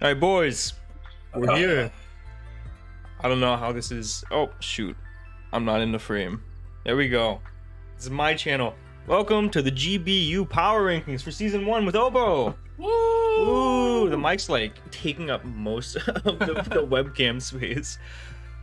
All right, boys, we're here. I don't know how this is. Oh, shoot. I'm not in the frame. There we go. This is my channel. Welcome to the GBU Power Rankings for Season 1 with Obo. Woo! The mic's like taking up most of the webcam space.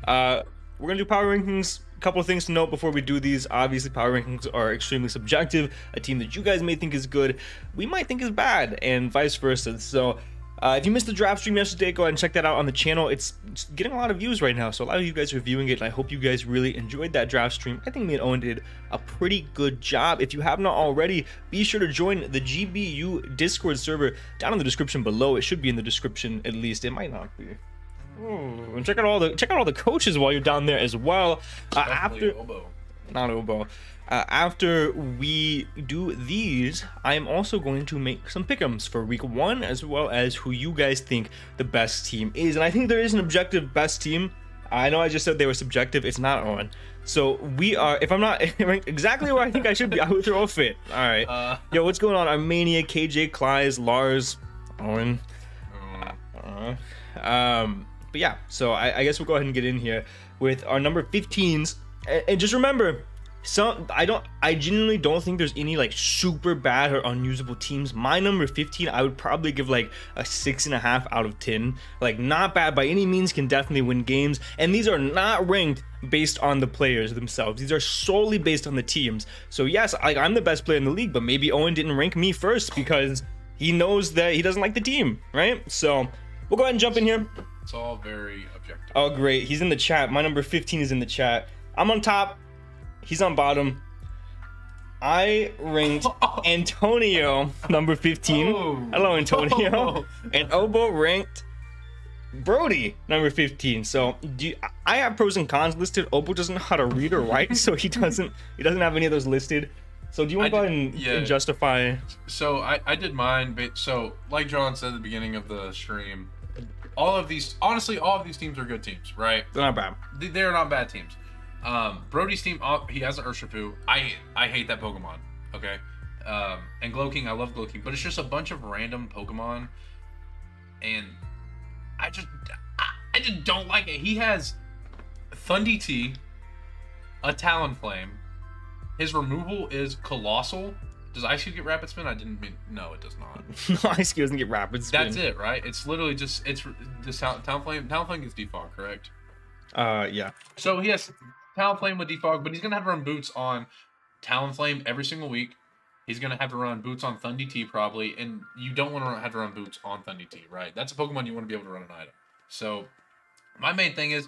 We're going to do Power Rankings. A couple of things to note before we do these. Obviously, Power Rankings are extremely subjective. A team that you guys may think is good, we might think is bad, and vice versa. So, if you missed the draft stream yesterday, go ahead and check that out on the channel. It's getting a lot of views right now, so a lot of you guys are viewing it, and I hope you guys really enjoyed that draft stream. I think me and Owen did a pretty good job. If you have not already, be sure to join the GBU Discord server down in the description below. It should be in the description at least. It might not be. And check out all the coaches while you're down there as well. After we do these, I am also going to make some pick'ems for week 1, as well as who you guys think the best team is. And I think there is an objective best team. I know I just said they were subjective. It's not on. So we are, if I'm not exactly where I think I should be, I would throw a fit. All right. Yo, what's going on? Armenia, KJ, Klies, Lars, Owen. But yeah, so I guess we'll go ahead and get in here with our number 15s. And just remember, I genuinely don't think there's any like super bad or unusable teams. My number 15, I would probably give like a 6.5 out of 10. Like, not bad by any means, can definitely win games. And these are not ranked based on the players themselves. These are solely based on the teams. So yes, I'm the best player in the league, but maybe Owen didn't rank me first because he knows that he doesn't like the team, right? So we'll go ahead and jump in here. It's all very objective. Oh, great. He's in the chat. My number 15 is in the chat. I'm on top. He's on bottom. I ranked Antonio number 15. Hello, Antonio. And Obo ranked Brody number 15. So I have pros and cons listed. Obo doesn't know how to read or write, so he doesn't have any of those listed. So do you want to go ahead and justify? So I did mine, but so like John said at the beginning of the stream, all of these teams are good teams, right? They're not bad. They're not bad teams. Brody's team, he has an Urshifu. I hate that Pokemon. Okay. And Glowking, I love Glowking, but it's just a bunch of random Pokemon, and I just don't like it. He has Thundee, a Talonflame. His removal is Colossal. Does Ice Cube get Rapid Spin? No, it does not. No, Ice Cube doesn't get Rapid Spin. That's it, right? It's literally just, it's the Talonflame. Talonflame gets Defog, correct? Yeah. So he has Talonflame with Defog, but he's going to have to run boots on Talonflame every single week. He's going to have to run boots on Thundee probably, and you don't want to have to run boots on Thundee, right? That's a Pokemon you want to be able to run an item. So my main thing is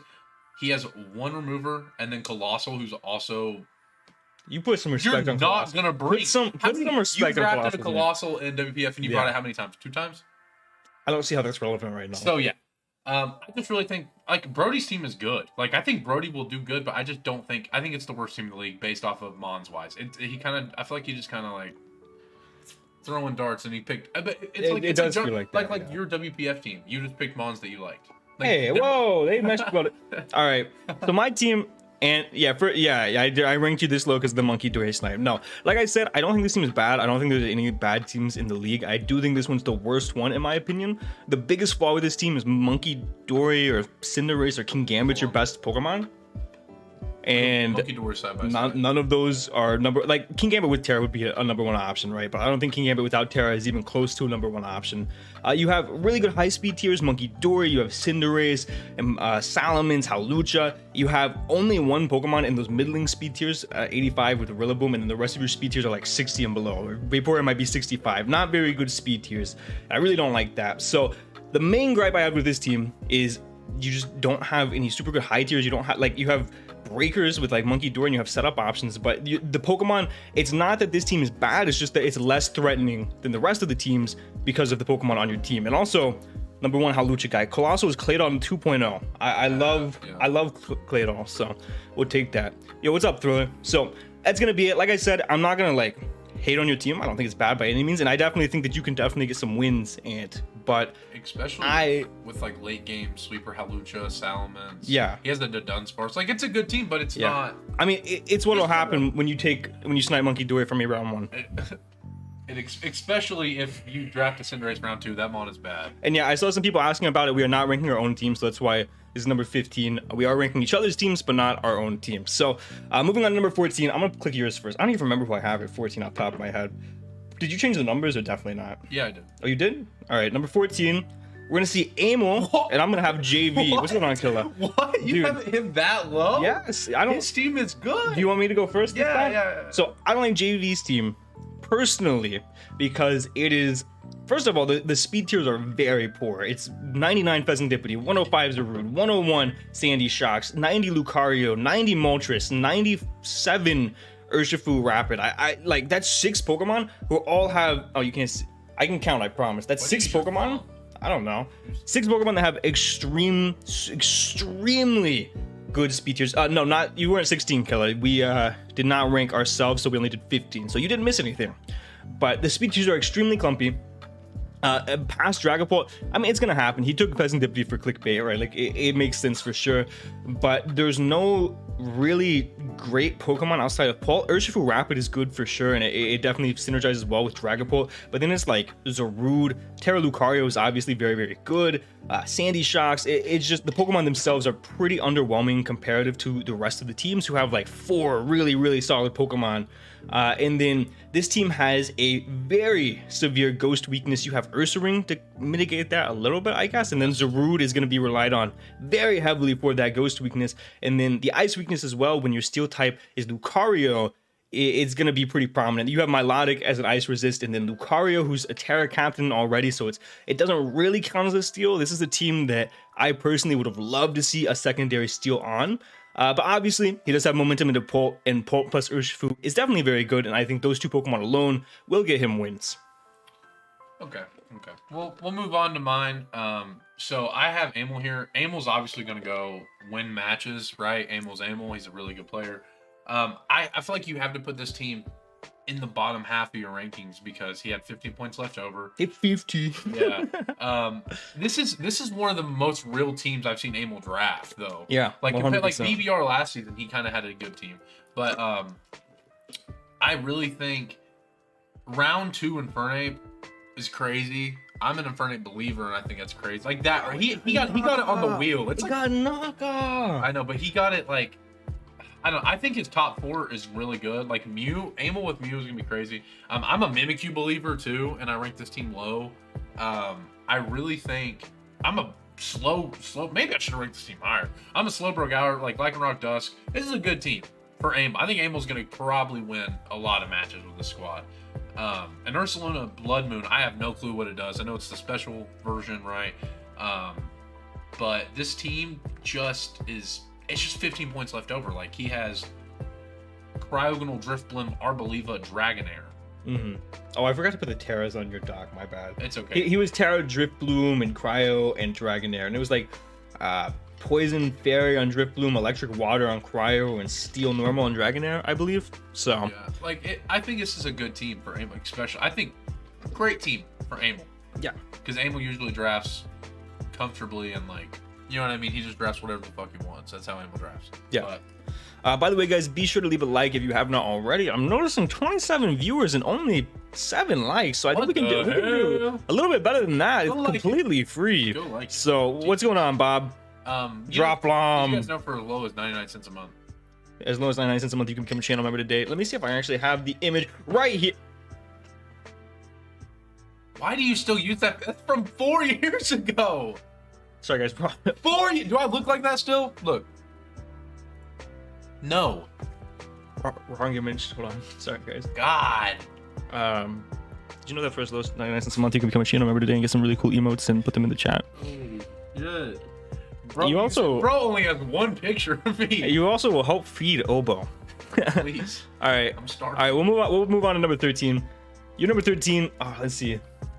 he has one remover, and then Colossal, who's also... You put some respect on Colossal. You're not gonna break. Put some respect on Colossal. You drafted a Colossal in WPF and you brought it how many times? 2 times? I don't see how that's relevant right now. So yeah, I just really think like Brody's team is good. Like I think Brody will do good, but I just don't think. I think it's the worst team in the league based off of Mons wise. I feel like he just kind of like throwing darts and he picked. But it does feel like that, like your WPF team. You just picked Mons that you liked. Like, hey, whoa! They messed about it. All right, so my team. And I ranked you this low because the Monkey Dory Snipe. No, like I said, I don't think this team is bad. I don't think there's any bad teams in the league. I do think this one's the worst one in my opinion. The biggest flaw with this team is Monkey Dory or Cinderace or King Gambit your best Pokemon. And none of those are like King Gambit with Terra would be a number 1 option, right? But I don't think King Gambit without Terra is even close to a number 1 option. You have really good high speed tiers, Monkey Dory, you have Cinderace, and Salamence, Hawlucha. You have only one Pokemon in those middling speed tiers, 85 with Rillaboom, and then the rest of your speed tiers are like 60 and below. Vaporeon might be 65. Not very good speed tiers. I really don't like that. So the main gripe I have with this team is you just don't have any super good high tiers. You don't have you have breakers with like Monkey Dory and you have setup options, but the Pokemon, it's not that this team is bad, it's just that it's less threatening than the rest of the teams because of the Pokemon on your team. And also, number 1 Hawlucha guy, Colossal is Claydol 2.0. I love Claydol, so we'll take that. Yo, what's up, Thriller? So that's gonna be it. Like I said, I'm not gonna like hate on your team. I don't think it's bad by any means, and I definitely think that you can definitely get some wins, but especially with like late game sweeper Hawlucha, Salamence. Yeah, he has the Dunsparce. Like it's a good team, but it's not. I mean, it's what will happen when you snipe Monkey Dory from me round 1. Especially if you draft a Cinderace round 2, that mon is bad. And yeah, I saw some people asking about it. We are not ranking our own team, so that's why this is number 15. We are ranking each other's teams, but not our own team. So moving on to number 14, I'm gonna click yours first. I don't even remember who I have at 14 off the top of my head. Did you change the numbers or definitely not? Yeah, I did. Oh, you did? All right, number 14. We're gonna see Amel, and I'm gonna have JV. What? What's going on, Killa? What? You Dude. have him that low? Yes, I don't. His team is good. Do you want me to go first? this Yeah, time? yeah. So I don't like JV's team personally because it is. First of all, the speed tiers are very poor. It's 99 Pheasantipity, 105 Zarude, 101 Sandy Shocks, 90 Lucario, 90 Moltres, 97 Urshifu Rapid. I like that's 6 Pokemon who all have. Oh, you can't see. I can count, I promise. That's What 6 is your Pokemon. phone? I don't know. 6 Pokemon that have extremely good speed tiers. No, not you weren't 16, Killer. We did not rank ourselves, so we only did 15. So you didn't miss anything. But the speed tiers are extremely clumpy. Past Dragapult, I mean, it's gonna happen. He took Pheasantipity for clickbait, right? Like, it makes sense for sure. But there's no really great Pokemon outside of Pult. Urshifu Rapid is good for sure, and it definitely synergizes well with Dragapult. But then it's like Zarude, Terra Lucario is obviously very, very good. Sandy Shocks, it's just the Pokemon themselves are pretty underwhelming comparative to the rest of the teams who have like 4 really, really solid Pokemon. And then this team has a very severe ghost weakness. You have Ursaring to mitigate that a little bit, I guess. And then Zarude is going to be relied on very heavily for that ghost weakness. And then the ice weakness as well, when your steel type is Lucario, it's going to be pretty prominent. You have Milotic as an ice resist, and then Lucario, who's a Terra captain already, so it doesn't really count as a steal. This is a team that I personally would have loved to see a secondary steal on. But obviously, he does have momentum into Pult, and Pult plus Urshifu is definitely very good, and I think those 2 Pokemon alone will get him wins. Okay. We'll move on to mine. So I have Amel here. Amel's obviously going to go win matches, right? Amel's Amel. He's a really good player. I feel like you have to put this team in the bottom half of your rankings because he had 15 points left over. Hit 50. Yeah. This is one of the most real teams I've seen Amel draft, though. Yeah. Like 100%. compared, like BBR last season, he kind of had a good team, but I really think round 2 Infernape is crazy. I'm an Infernape believer, and I think that's crazy. Like that, he got it on the wheel. It's He like, got knockoff. I know, but he got it like. I don't know. I think his top 4 is really good. Like Amel with Mew is gonna be crazy. I'm a Mimikyu believer too, and I rank this team low. I really think I'm a slow. Maybe I should rank this team higher. I'm a Slowbro Gower, like Lycanroc Dusk. This is a good team for Amel. I think Amel's gonna probably win a lot of matches with this squad. And Ursaluna Blood Moon, I have no clue what it does. I know it's the special version, right? But this team just is. It's just 15 points left over. Like, he has Cryogonal, Driftblim, Arboliva, Dragonair. Mm-hmm. Oh, I forgot to put the Terras on your dock. My bad. It's okay. He was Terra, Driftbloom, and Cryo, and Dragonair. And it was like Poison Fairy on Driftbloom, Electric Water on Cryo, and Steel Normal on Dragonair, I believe. So, yeah. Like, I think this is a good team for Amel, especially. I think great team for Amel. Yeah. Because Amel usually drafts comfortably and, like, you know what I mean? He just drafts whatever the fuck he wants. That's how Amel drafts. Yeah. By the way, guys, be sure to leave a like if you have not already. I'm noticing 27 viewers and only 7 likes, so I think we can do a little bit better than that. It's completely free. So, what's going on, Bob? Drop Lom. You guys know for as low as 99 cents a month. As low as 99 cents a month, you can become a channel member today. Let me see if I actually have the image right here. Why do you still use that? That's from 4 years ago. Sorry, guys. 4 years? Do I look like that still? Look. No. Wrong image. Hold on. Sorry, guys. God. Did you know that for as low as 99 cents a month, you can become a channel member today and get some really cool emotes and put them in the chat? Yeah. Bro, you also bro only has 1 picture of me. You also will help feed Obo. Please. All right. I'm starving. All right. We'll move on to number 13. You're number 13. Oh, let's see.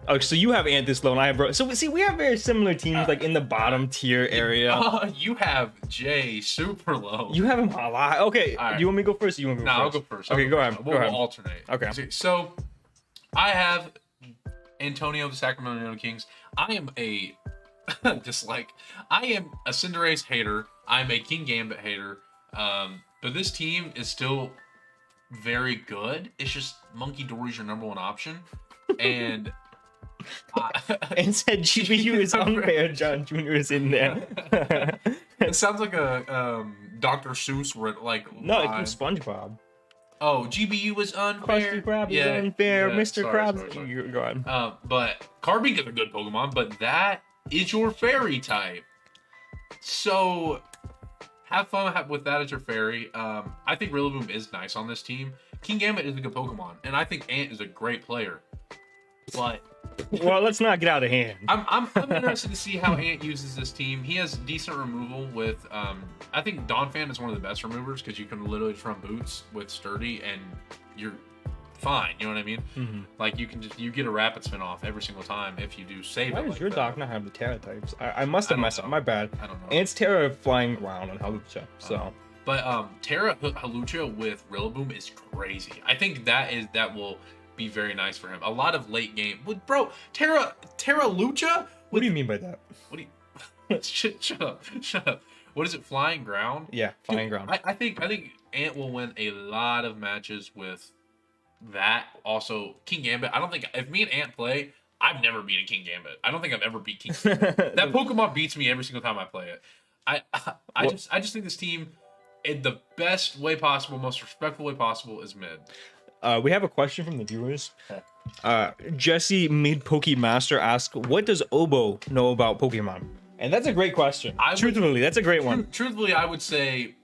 Oh, so you have Antislow and I have Bro. So see, we have very similar teams, like in the bottom tier area. You have Jay super low. You have him a lot. Okay. Right. Do you want me to go first? Or you want me to go first? I'll go first. Okay, go ahead. We'll alternate. Okay. So I have Antonio of the Sacramento Kings. I am a I am a Cinderace hater. I'm a King Gambit hater. But this team is still very good. It's just Monkey Dory's your number one option, and And said GBU is unfair. John Jr. is in there. it sounds like a Dr. Seuss No, line. it's from SpongeBob. Oh, GBU was unfair. Krusty Krab is unfair. Mr. Sorry, Krabs. sorry. You're gone. But Carbink is a good Pokemon, but that is your fairy type. So have fun with that as your fairy. I think Rillaboom is nice on this team. King Gambit is a good Pokemon, and I think Ant is a great player. But Well, let's not get out of hand. I'm interested to see how Ant uses this team. He has decent removal with I think Donphan is one of the best removers because you can literally just run boots with Sturdy and you're fine. You know what I mean? Mm-hmm. Like you get a rapid spin off every single time if you do save Why it. does like your that. doc not have the Terra types? I must have messed up. My bad. I don't know. Ant's Terra flying ground on Halucha. So But Terra Halucha with Rillaboom is crazy. I think that will be very nice for him. A lot of late game. Bro, Terra Lucha? what do you mean by that? What do you shut up. What is it? Flying ground? Yeah, flying Dude, ground. I think Ant will win a lot of matches with that. Also, King Gambit. I don't think if me and Ant play, I've never beaten King Gambit. I don't think I've ever beat King Gambit. That Pokemon beats me every single time I play it. I just think this team in the best way possible, most respectful way possible is mid. We have a question from the viewers. Jesse Mid Pokemaster asks, "What does Obo know about Pokemon?" And that's a great question. Truthfully, that's a great one. Truthfully, I would say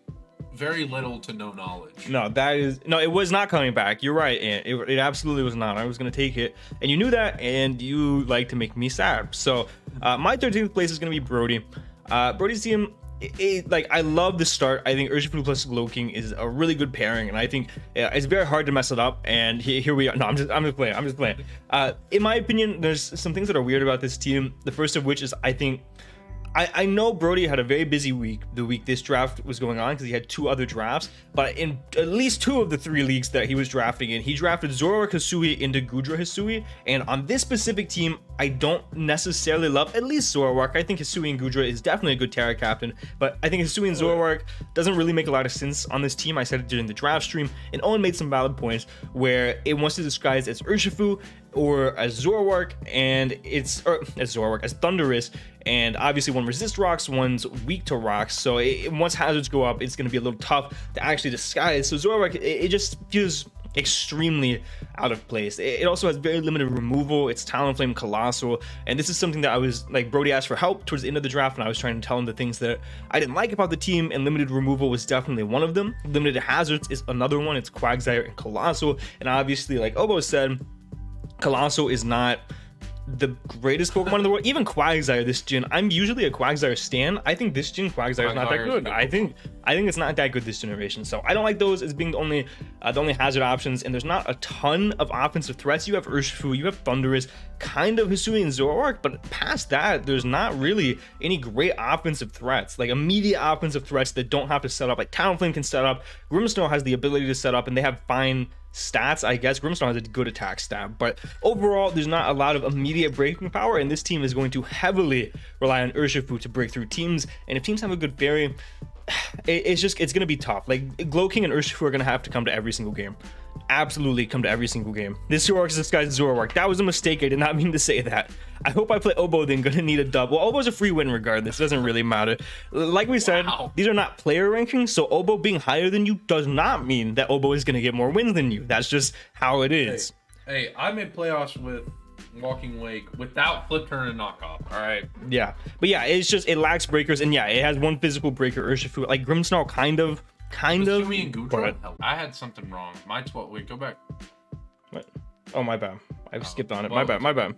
very little to no knowledge. No, it was not coming back. You're right, and it absolutely was not. I was gonna take it, and you knew that, and you like to make me sad. So, my 13th place is gonna be Brody. Brody's team. I love the start. I think Urshifu plus Glowking is a really good pairing, and I think it's very hard to mess it up. And here we are. No, I'm just playing. In my opinion, there's some things that are weird about this team. The first of which is I know Brody had a very busy week the week this draft was going on because he had 2 other drafts, but in at least 2 of the 3 leagues that he was drafting in, he drafted Zoroark Hisui into Gudra Hisui, and on this specific team, I don't necessarily love at least Zoroark. I think Hisui and Gudra is definitely a good Terra captain, but I think Hisui and Zoroark doesn't really make a lot of sense on this team. I said it during the draft stream, and Owen made some valid points where it wants to disguise as Urshifu or as Zoroark, and as Thundurus, and obviously one resists rocks, one's weak to rocks, so once hazards go up, it's going to be a little tough to actually disguise. So Zoroark, it just feels extremely out of place. It also has very limited removal. It's Talonflame, Colossal, and this is something that I was like, Brody asked for help towards the end of the draft, and I was trying to tell him the things that I didn't like about the team, and limited removal was definitely one of them. Limited hazards is another one. It's Quagsire and Colossal, and obviously, like Obo said, Colossal is not the greatest Pokemon in the world. Even Quagsire this gen, I'm usually a Quagsire stan. I think this gen Quagsire is not that good. I think it's not that good this generation. So I don't like those as being the only hazard options. And there's not a ton of offensive threats. You have Urshifu, you have Thundurus, kind of Hisui and Zoroark, but past that, there's not really any great offensive threats, like immediate offensive threats that don't have to set up. Like Talonflame can set up, Grimmsnarl has the ability to set up, and they have fine stats, I guess. Grimmsnarl has a good attack stat, but overall there's not a lot of immediate breaking power, and this team is going to heavily rely on Urshifu to break through teams. And if teams have a good fairy, it's gonna be tough. Like Glowking and Urshifu are gonna have to come to every single game. Absolutely come to every single game. This Zoroark is disguised Zoroark. That was a mistake. I did not mean to say that. I hope I play Obo, then gonna need a dub. Well, Obo's a free win regardless. It doesn't really matter. Like we said, these are not player rankings, so Obo being higher than you does not mean that Obo is gonna get more wins than you. That's just how it is. Hey, I made playoffs with Walking Wake without Flip Turn and Knockoff. All right. Yeah, but yeah, it's just it lacks breakers, and yeah, it has one physical breaker. Urshifu, like Grimmsnarl, kind of. Hisui and Gudra? I had something wrong. My 12. Wait, go back. What? Oh, my bad. I skipped on it. My bad.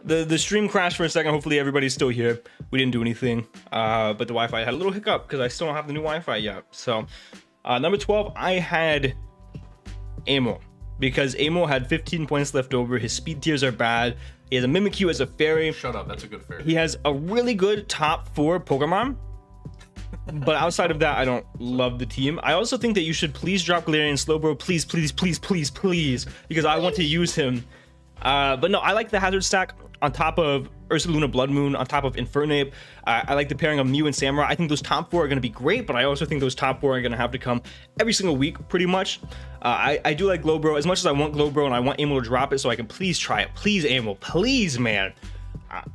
The stream crashed for a second. Hopefully everybody's still here. We didn't do anything, but the Wi-Fi had a little hiccup because I still don't have the new Wi-Fi yet. So, number 12, I had Amo, because Amo had 15 points left over. His speed tiers are bad. He has a Mimikyu as a fairy. Shut up. That's a good fairy. He has a really good top 4 Pokemon. But outside of that, I don't love the team. I also think that you should please drop Galarian Slowbro, please, because I want to use him. But no, I like the hazard stack on top of Ursaluna Blood Moon on top of Infernape. I like the pairing of Mew and Samurai. I think those top 4 are going to be great, but I also think those top 4 are going to have to come every single week, pretty much. I do like Glowbro. As much as I want Glowbro and I want Amo to drop it so I can please try it. Please, Amo. Please, man.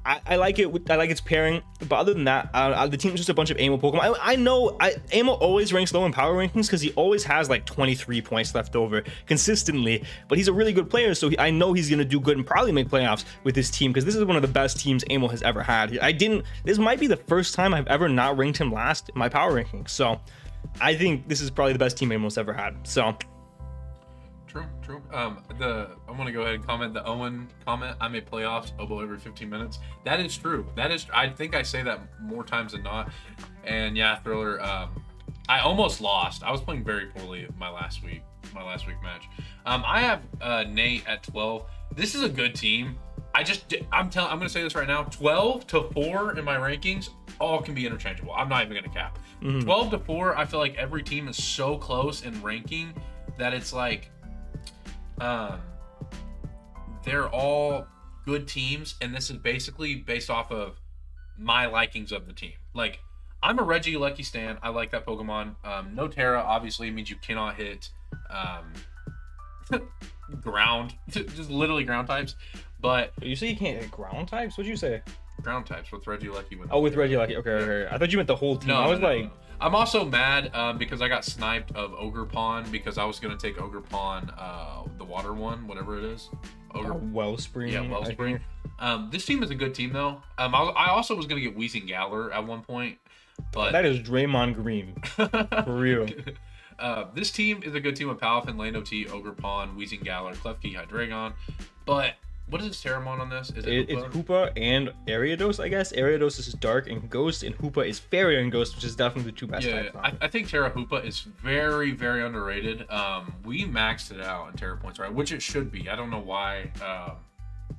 I like it. I like its pairing, but other than that, the team's just a bunch of Amo Pokemon. I know Amo always ranks low in power rankings because he always has like 23 points left over consistently, but he's a really good player, so I know he's gonna do good and probably make playoffs with this team because this is one of the best teams Amo has ever had. This might be the first time I've ever not ranked him last in my power rankings, so I think this is probably the best team Amo's ever had. So. True. I'm gonna go ahead and comment the Owen comment. I made playoffs Obo every 15 minutes. That is true. I think I say that more times than not. And yeah, Thriller. I almost lost. I was playing very poorly my last week match. I have Nate at 12. This is a good team. I'm gonna say this right now. 12 to 4 in my rankings all can be interchangeable. I'm not even gonna cap. 12 to 4. I feel like every team is so close in ranking that it's like. They're all good teams, and this is basically based off of my likings of the team. Like, I'm a Regieleki stan. I like that Pokemon. No Terra obviously means you cannot hit ground, just literally ground types. But You say you can't hit ground types? What'd you say? Ground types with Regieleki. Oh, with Regieleki. Okay. I thought you meant the whole team. No, I was like. No. I'm also mad because I got sniped of Ogerpon because I was going to take Ogerpon, the water one, whatever it is. Wellspring. Yeah, Wellspring. This team is a good team, though. I also was going to get Weezing Galar at one point. But that is Draymond Green. For real. This team is a good team with Palafin, Lando T, Ogerpon, Weezing Galar, Klefki, Hydreigon. But what is Terramon on this? It's Hoopa and Ariados, I guess. Ariados is Dark and Ghost, and Hoopa is Fairy and Ghost, which is definitely the 2 best types. I think Terra Hoopa is very, very underrated. We maxed it out in Terra points, right? Which it should be. I don't know why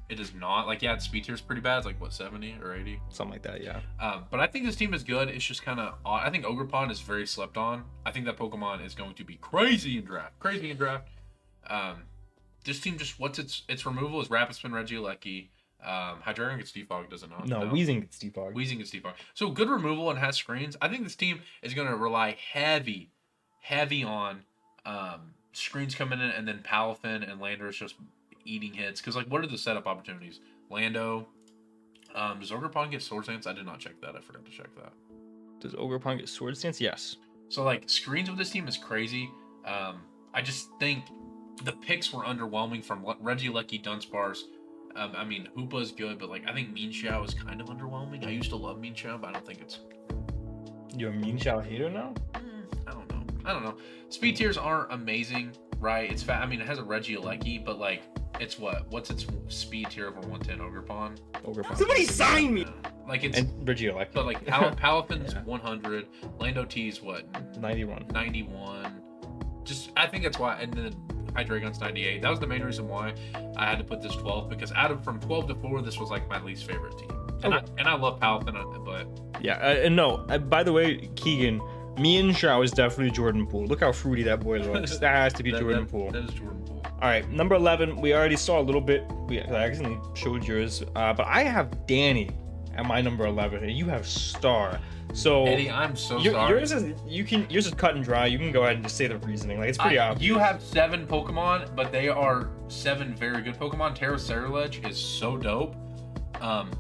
it is not. Like, yeah, its speed tier is pretty bad. It's like, what, 70 or 80? Something like that, yeah. But I think this team is good. It's just kind of odd. I think Ogerpon is very slept on. I think that Pokemon is going to be crazy in draft. This team just, what's its removal is Rapid Spin, Regieleki. Hydreigon gets Defog, does it not? No, Weezing gets Defog. Weezing gets Defog. So good removal and has screens. I think this team is going to rely heavy on screens coming in, and then Palafin and Landorus just eating hits. Because, like, what are the setup opportunities? Lando. Does Ogerpon get Sword Stance? I did not check that. I forgot to check that. Does Ogerpon get Sword Stance? Yes. So, like, screens with this team is crazy. I just think the picks were underwhelming from Regieleki, Dunsparce. I mean, Hoopa is good, but like I think Mean Xiao is kind of underwhelming. I used to love Mean Xiao, but I don't think it's. You're a Mean Xiao hater now? I don't know. Speed tiers aren't amazing, right? It's fat. I mean, it has a Regieleki, but like, it's what's its speed tier over 110? Ogerpon. Somebody sign me. Like it's and Regieleki. But like Palafin's 100. Lando T's what? 91. 91. Just I think that's why, and then Hydreigon's 98. That was the main reason why I had to put this 12, because from 12 to 4, this was like my least favorite team. And I love Palafin, but yeah. And no, by the way, Keegan, Mean Xiao is definitely Jordan Poole. Look how fruity that boy looks. That has to be Jordan Poole. That is Jordan Poole. All right, number 11. We already saw a little bit. I accidentally showed yours, but I have Danny at my number 11, and you have Star. So Eddie, I'm so sorry. Yours is cut and dry. You can go ahead and just say the reasoning. Like, it's pretty obvious. You have 7 Pokemon, but they are 7 very good Pokemon. Terra Ceruledge is so dope.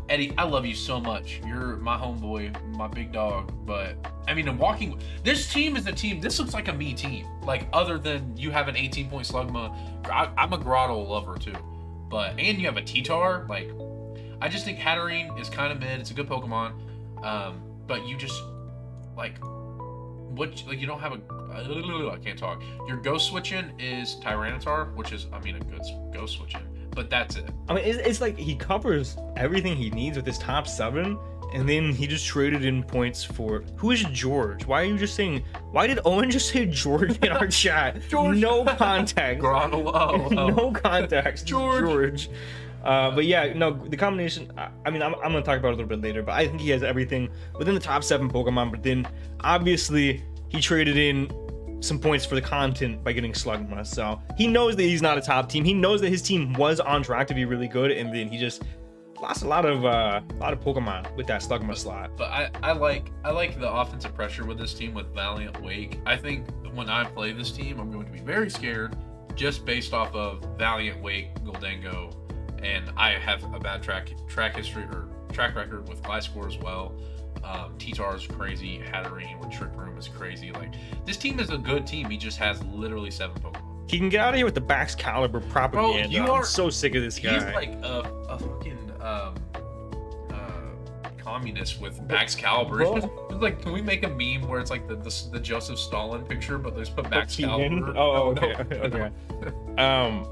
Eddie, I love you so much. You're my homeboy, my big dog. But I mean, this team is a team. This looks like a me team. Like, other than you have an 18-point Slugma, I'm a Grotto lover too. And you have a T-Tar. Like, I just think Hatterene is kind of mid. It's a good Pokemon. But you just you don't have I can't talk. Your ghost switching is Tyranitar, which is a good ghost switching, but that's it. I mean, it's like he covers everything he needs with his top 7, and then he just traded in points for who is George? Why did Owen just say George in our chat? George. No context. No context. George. But yeah, no, the combination, I mean, I'm going to talk about it a little bit later, but I think he has everything within the top 7 Pokemon, but then obviously he traded in some points for the content by getting Slugma, so he knows that he's not a top team. He knows that his team was on track to be really good, and then he just lost a lot of Pokemon with that Slugma slot. But I like the offensive pressure with this team with Valiant Wake. I think when I play this team, I'm going to be very scared just based off of Valiant Wake, Goldango, and I have a bad track history or track record with Gliscor as well. T-Tar is crazy. Hatterene with Trick Room is crazy. Like, this team is a good team. He just has literally 7 Pokemon. He can get out of here with the Bax Caliber propaganda. Bro, I'm so sick of this guy. He's like a fucking communist with Bax Caliber. It's like, can we make a meme where it's like the Joseph Stalin picture, but let's put Bax Caliber? Oh, okay. Okay.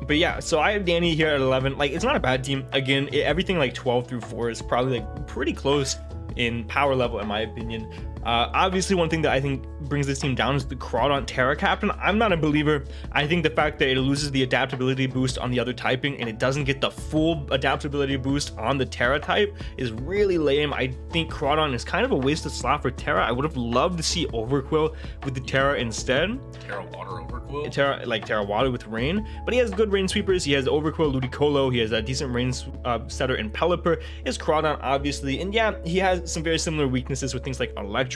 But yeah, so I have Danny here at 11. Like, it's not a bad team. Again, everything like 12 through 4 is probably like pretty close in power level, in my opinion. Obviously, one thing that I think brings this team down is the Crawdaunt Terra Captain. I'm not a believer. I think the fact that it loses the adaptability boost on the other typing and it doesn't get the full adaptability boost on the Terra type is really lame. I think Crawdaunt is kind of a wasted slot for Terra. I would have loved to see Overquill with the Terra instead. Terra Water Overquill? Terra Water with Rain. But he has good Rain Sweepers. He has Overquill, Ludicolo. He has a decent Rain Setter and Pelipper. He has Crawdaunt, obviously. And yeah, he has some very similar weaknesses with things like Electric,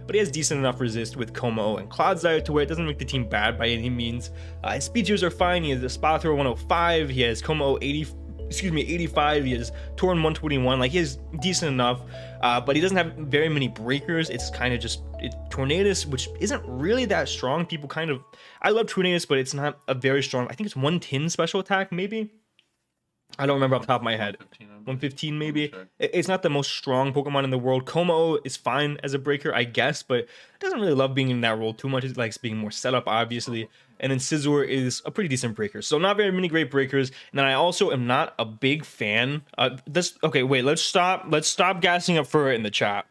but he has decent enough resist with Como and Clodsire to where it doesn't make the team bad by any means. His speed tiers are fine. He has a Spot Throw 105. He has Como 85. He has Torn 121. Like, he is decent enough, but he doesn't have very many breakers. It's kind of just Tornadus, which isn't really that strong. People kind of, I love Tornadus, but it's not a very strong. I think it's 110 special attack, maybe. I don't remember off the top of my head. 115 maybe. Sure. It's not the most strong Pokemon in the world. Como is fine as a breaker, I guess, but it doesn't really love being in that role too much. It likes being more setup, obviously. And then Scizor is a pretty decent breaker. So not very many great breakers. And then I also am not a big fan. Okay, wait, let's stop gassing up Furret in the chat.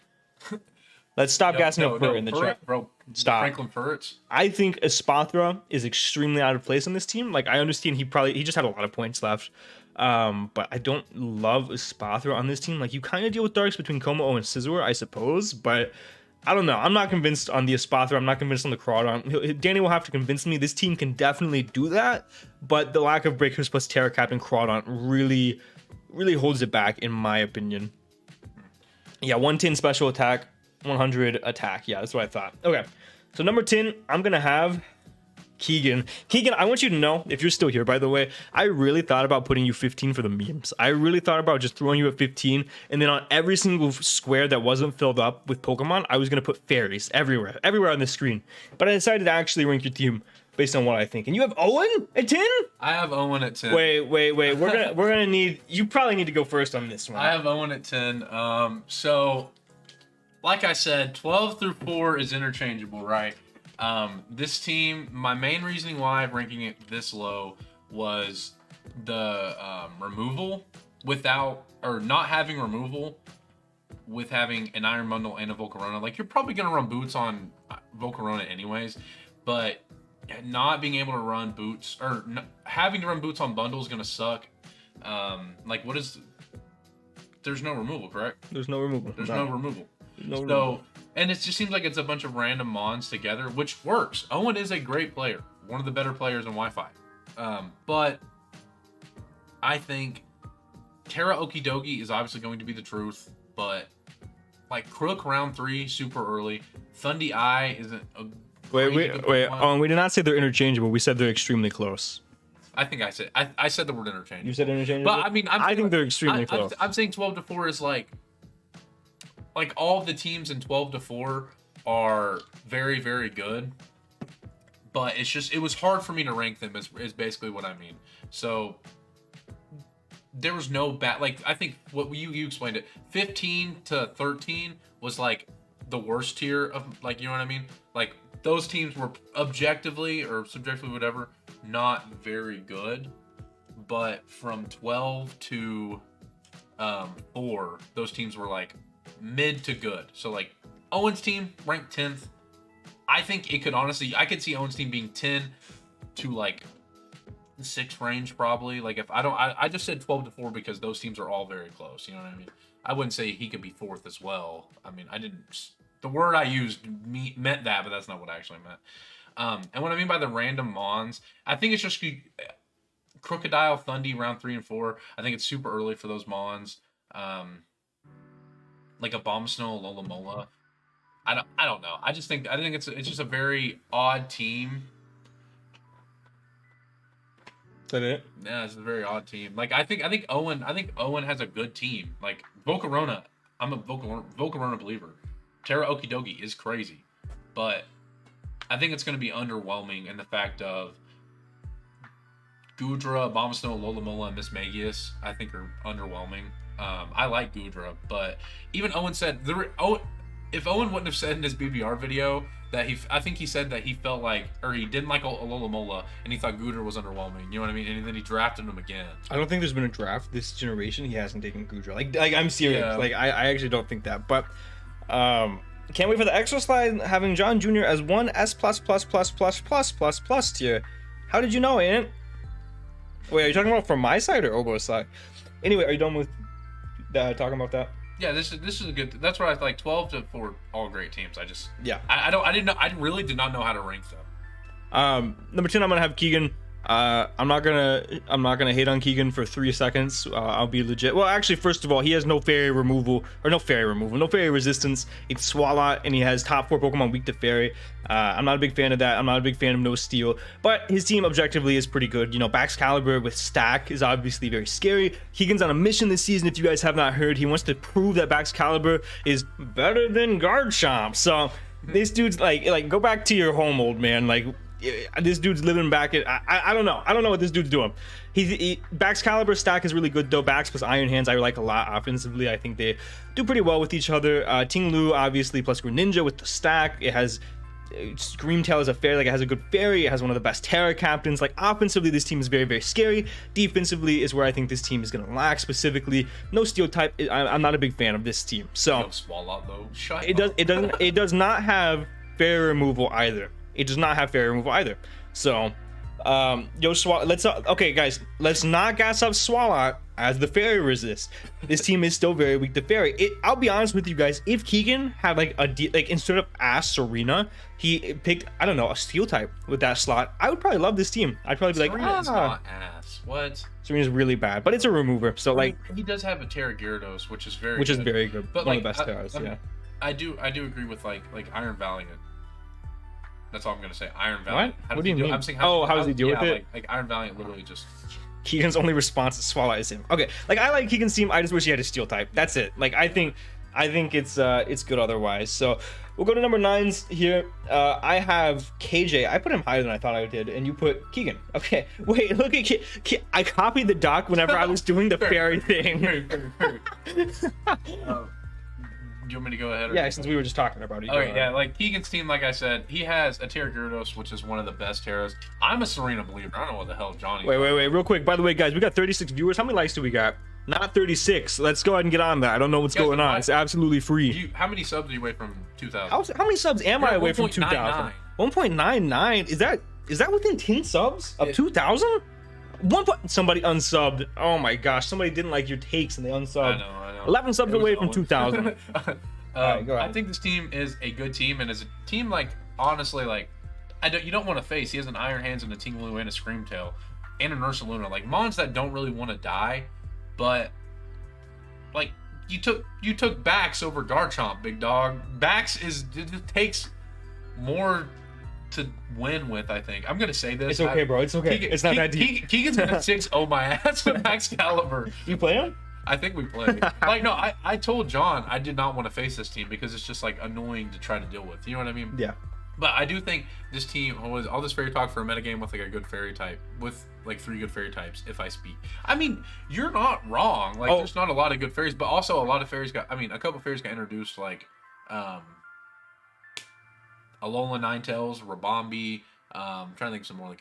Let's stop gassing up Furret in the chat. Bro, stop. Franklin Furrets. I think Espathra is extremely out of place on this team. Like, I understand he just had a lot of points left. But I don't love Espathra on this team. Like, you kind of deal with Darks between Como and Scizor, I suppose, but I don't know. I'm not convinced on the Espathra. I'm not convinced on the Crawdaunt. Danny will have to convince me. This team can definitely do that, but the lack of breakers plus Terra Captain Crawdaunt really, really holds it back, in my opinion. Yeah, 110 special attack, 100 attack. Yeah, that's what I thought. Okay, so number 10, I'm gonna have Keegan, I want you to know, if you're still here, by the way, I really thought about putting you 15 for the memes. I really thought about just throwing you at 15, and then on every single square that wasn't filled up with Pokemon, I was going to put fairies everywhere on the screen. But I decided to actually rank your team based on what I think. And you have Owen at 10? I have Owen at 10. Wait. We're gonna need, you probably need to go first on this one. I have Owen at 10. So, like I said, 12 through 4 is interchangeable, right? This team, my main reasoning why I'm ranking it this low was the removal not having removal with having an Iron Bundle and a Volcarona. Like, you're probably going to run boots on Volcarona anyways, but not being able to run boots or having to run boots on bundle is going to suck. There's no removal, correct? There's no removal. No removal. And it just seems like it's a bunch of random mons together, which works. Owen is a great player, one of the better players in Wi-Fi. But I think Terra Okidogi is obviously going to be the truth, but like Crook round 3 super early. Thundy Eye isn't a wait. We did not say they're interchangeable. We said they're extremely close. I think I said the word interchangeable. You said interchangeable? But I mean, I think they're extremely close. I'm saying 12 to 4 is like all of the teams in 12 to 4 are very, very good, but it was hard for me to rank them is basically what I mean. So there was no bad, like, I think what you explained it, 15 to 13 was like the worst tier of, like, you know what I mean? Like, those teams were objectively or subjectively, whatever, not very good, but from 12 to 4, those teams were like mid to good. So like Owen's team ranked 10th. I think it could honestly, I could see Owen's team being 10 to like 6 range probably. Like if I just said 12 to 4 because those teams are all very close. You know what I mean? I wouldn't say he could be 4th as well. I mean, the word I used meant that, but that's not what I actually meant. And what I mean by the random mons, I think it's just Crocodile, Thundy, round 3 and 4. I think it's super early for those mons. like a Bomb Snow, Lola Mola. I don't know. I think it's just a very odd team. Is that it? Yeah, it's a very odd team. Like I think Owen has a good team. Like Volcarona, I'm a Volcarona believer. Terra Okidogi is crazy, but I think it's going to be underwhelming in the fact of Gudra, Abomasnow, Lola Mola, and Miss Magius, I think are underwhelming. I like Gudra, but even Owen said if Owen wouldn't have said in his BBR video that I think he said that he felt like, or he didn't like Lola Mola, and he thought Gudra was underwhelming. You know what I mean? And then he drafted him again. I don't think there's been a draft this generation he hasn't taken Gudra. Like I'm serious. Yeah. Like I actually don't think that. But can't wait for the extra slide having John Jr. as one S+++++++ tier. How did you know, Ant? Wait, are you talking about from my side or Obo's side? Anyway, are you done with talking about that? Yeah, this is a good. That's why I like 12 to 4, all great teams. I just I really did not know how to rank them. Number 10, I'm gonna have Keegan. I'm not gonna hate on Keegan for 3 seconds. I'll be legit. Well, actually, first of all, he has no fairy resistance. It's Swalot, and he has top 4 Pokemon weak to fairy. I'm not a big fan of that. I'm not a big fan of no steel, but his team objectively is pretty good. You know, Baxcalibur with Stack is obviously very scary. Keegan's on a mission this season. If you guys have not heard, he wants to prove that Baxcalibur is better than Garchomp. So this dude's like go back to your home, old man. Like, this dude's living back at I don't know what this dude's doing. Baxcalibur Stack is really good though. Bax plus Iron Hands I like a lot offensively. I think they do pretty well with each other. Ting Lu obviously plus Greninja with the Stack. It has Screamtail is a fairy, like it has a good fairy. It has one of the best Terra captains. Like offensively, this team is very, very scary. Defensively is where I think this team is gonna lack. Specifically, no steel type. I'm not a big fan of this team. So no Swalot though. It does not have fairy removal either. It does not have fairy removal either. So, okay, guys, let's not gas up Swalot as the fairy resist. This team is still very weak to fairy. I'll be honest with you guys. If Keegan had like instead of Serena, he picked a steel type with that slot, I would probably love this team. I'd probably be like, Serena's not ass. What? Serena's really bad, but it's a remover. So like, he does have a Terra Gyarados, which is very good. But one like, of the best Terras. Yeah. I do agree with like Iron Valiant. That's all I'm gonna say. Iron Valiant. What do you mean? I'm saying how does he deal with it? Like Iron Valiant literally just. Keegan's only response to Swalot is him. Okay, like I like Keegan's team. I just wish he had a steel type. That's it. Like I think it's good otherwise. So we'll go to number 9s here. I have KJ. I put him higher than I thought I did, and you put Keegan. Okay, wait, look at I copied the doc whenever I was doing the fairy thing. Do you want me to go ahead? Yeah, since we were just talking about it. Okay, yeah, like Keegan's team, like I said, he has a Terra Gyarados, which is one of the best Terras. I'm a Serena believer. I don't know what the hell Johnny. Wait, real quick. By the way, guys, we got 36 viewers. How many likes do we got? Not 36. Let's go ahead and get on that. I don't know what's going on. It's absolutely free. How many subs are you away from 2,000? How many subs am I away from 2,000? 1.99. Is that within 10 subs of 2,000? Somebody unsubbed. Oh my gosh, somebody didn't like your takes and they unsubbed. I know. 11 subs away from 2,000. Right, go ahead. I think this team is a good team, and as a team, like honestly, like you don't want to face. He has an Iron Hands and a Ting Lu and a Screamtail and an Ursaluna, like mons that don't really want to die, but like you took Bax over Garchomp, big dog. Bax it just takes more to win with. I think I'm gonna say this. It's okay, bro. It's okay. It's not that deep. Keegan's gonna 6-0 my ass with Baxcalibur. You play him? I think we play. Like no, I told John I did not want to face this team because it's just like annoying to try to deal with. You know what I mean? Yeah. But I do think this team was all this fairy talk for a metagame with like a good fairy type, with like 3 good fairy types, if I speak. I mean, you're not wrong. Like there's not a lot of good fairies, but also a lot of fairies a couple fairies got introduced, like Alola Ninetales, Rabombi, I'm trying to think of some more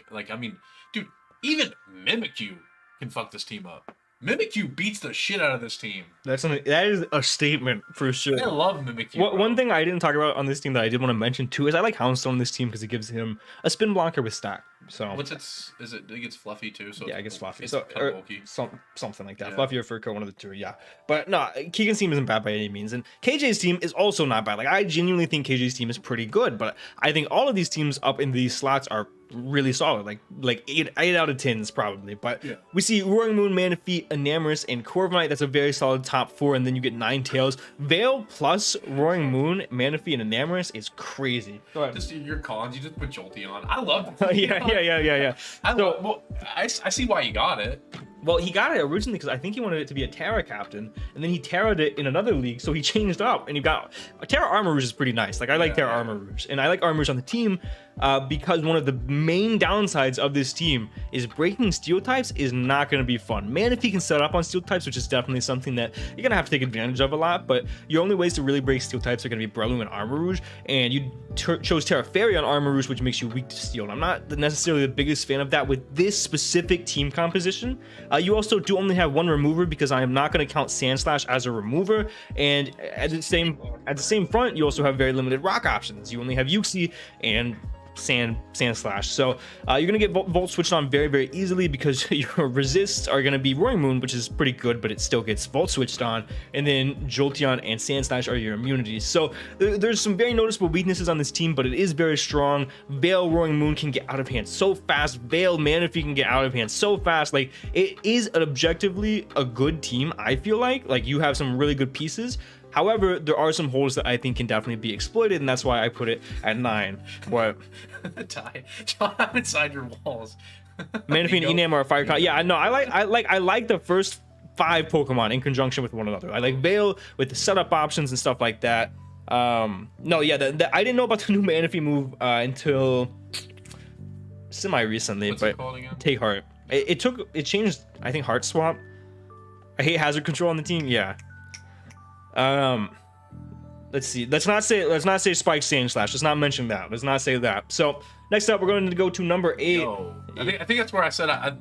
dude, even Mimikyu can fuck this team up. Mimikyu beats the shit out of this team. That is a statement for sure. I love Mimikyu. One thing I didn't talk about on this team that I did want to mention too is I like Houndstone on this team because it gives him a spin blocker with Stack. So What's its? Is it? It gets fluffy too. So yeah, it gets fluffy. It's So kind of bulky. something like that. Yeah. Fluffy or fur coat, one of the two. Yeah. But no, Keegan's team isn't bad by any means, and KJ's team is also not bad. Like I genuinely think KJ's team is pretty good, but I think all of these teams up in these slots are really solid. Like 8 out of 10s probably. But Yeah. we see Roaring Moon, Manaphy, Enamorous, and Corviknight. That's a very solid top 4, and then you get Ninetales. Veil plus Roaring Moon, Manaphy, and Enamorous is crazy. Go ahead. Just your cons, you just put Jolty on. I love it. Yeah. I see why you got it. Well, he got it originally because I think he wanted it to be a Terra captain, and then he Terra'd it in another league, so he changed up, and he got Terra Armor Rouge is pretty nice. Like I like Terra Armor Rouge, and I like Armor Rouge on the team because one of the main downsides of this team is breaking steel types is not going to be fun. Man, if he can set up on steel types, which is definitely something that you're gonna have to take advantage of a lot, but your only ways to really break steel types are going to be Breloom and Armor Rouge, and you chose Terra Fairy on Armor Rouge, which makes you weak to steel. And I'm not necessarily the biggest fan of that with this specific team composition. You also do only have one remover because I am not going to count Sand Slash as a remover, and at the same front, you also have very limited rock options. You only have Uxie and Sand Slash, so you're gonna get Volt switched on very, very easily because your resists are gonna be Roaring Moon, which is pretty good, but it still gets Volt switched on, and then Jolteon and Sand Slash are your immunities. So there's some very noticeable weaknesses on this team, but it is very strong. Veil Roaring Moon can get out of hand so fast. Veil Manaphy can get out of hand so fast. Like it is an objectively a good team. I feel like you have some really good pieces. However, there are some holes that I think can definitely be exploited, and that's why I put it at 9. What? Ty, I'm inside your walls. Manaphy and Enam are Fire Con. Yeah, I know. I like the first 5 Pokemon in conjunction with one another. I like Veil with the setup options and stuff like that. No, yeah, I didn't know about the new Manaphy move until semi-recently. What's but it called again? Take Heart. It changed. I think Heart Swap. I hate Hazard Control on the team. Yeah. Let's see. Let's not say Spike Sand Slash. Let's not mention that. Let's not say that. So next up, we're going to go to number 8. No. I think that's where I said I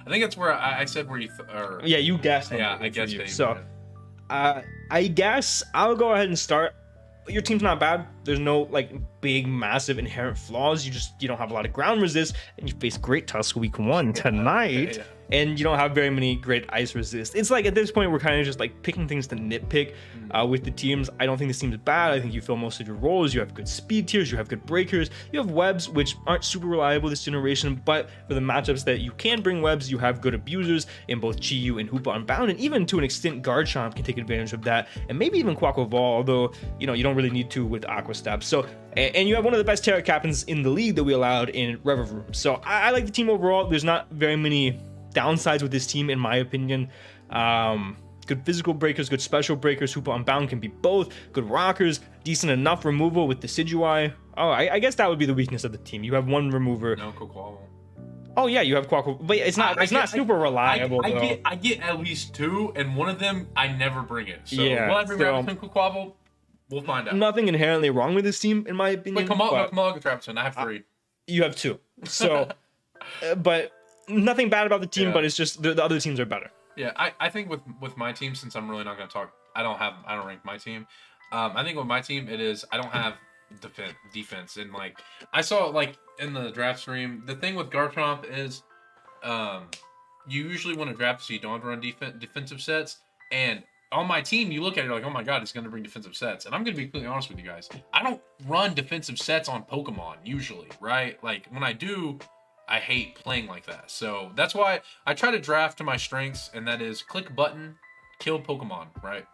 think that's where I said where you or yeah, you guessed. Yeah, I guessed it. So I guess I'll go ahead and start. Your team's not bad. There's no like big, massive inherent flaws. You don't have a lot of ground resist, and you face Great Tusk week 1 tonight. Yeah. And you don't have very many great ice resist. It's like at this point we're kind of just like picking things to nitpick with the teams. I don't think this team is bad. I think you fill most of your roles. You have good speed tiers. You have good breakers. You have webs, which aren't super reliable this generation, but for the matchups that you can bring webs, you have good abusers in both GU and Hoopa Unbound, and even to an extent Garchomp can take advantage of that, and maybe even Quaquaval, although you don't really need to with Aqua Step. So and you have one of the best Terra captains in the league that we allowed in Revavroom. So I like the team overall. There's not very many downsides with this team, in my opinion. Good physical breakers, good special breakers. Hoopa Unbound can be both. Good rockers, decent enough removal with Decidueye. Oh, I guess that would be the weakness of the team. You have one remover. No, Quaquaval. Oh yeah, you have Quaquaval, but it's not super reliable. I get at least 2, and one of them I never bring it. So yeah, will I bring Quaquaval? We'll find out. Nothing inherently wrong with this team, in my opinion. But Kamala Trapson, I have 3. You have 2. So, but nothing bad about the team, but it's just the other teams are better. Yeah, I think with my team, since I'm really not going to talk, I don't rank my team. I think with my team, it is I don't have defense, and like I saw like in the draft stream, the thing with Garchomp is, you usually want to draft so you don't have to run defensive sets, and on my team, you look at it like, oh my god, it's going to bring defensive sets, and I'm going to be completely honest with you guys, I don't run defensive sets on Pokemon usually, right? Like when I do, I hate playing like that. So that's why I try to draft to my strengths, and that is click button, kill Pokemon, right?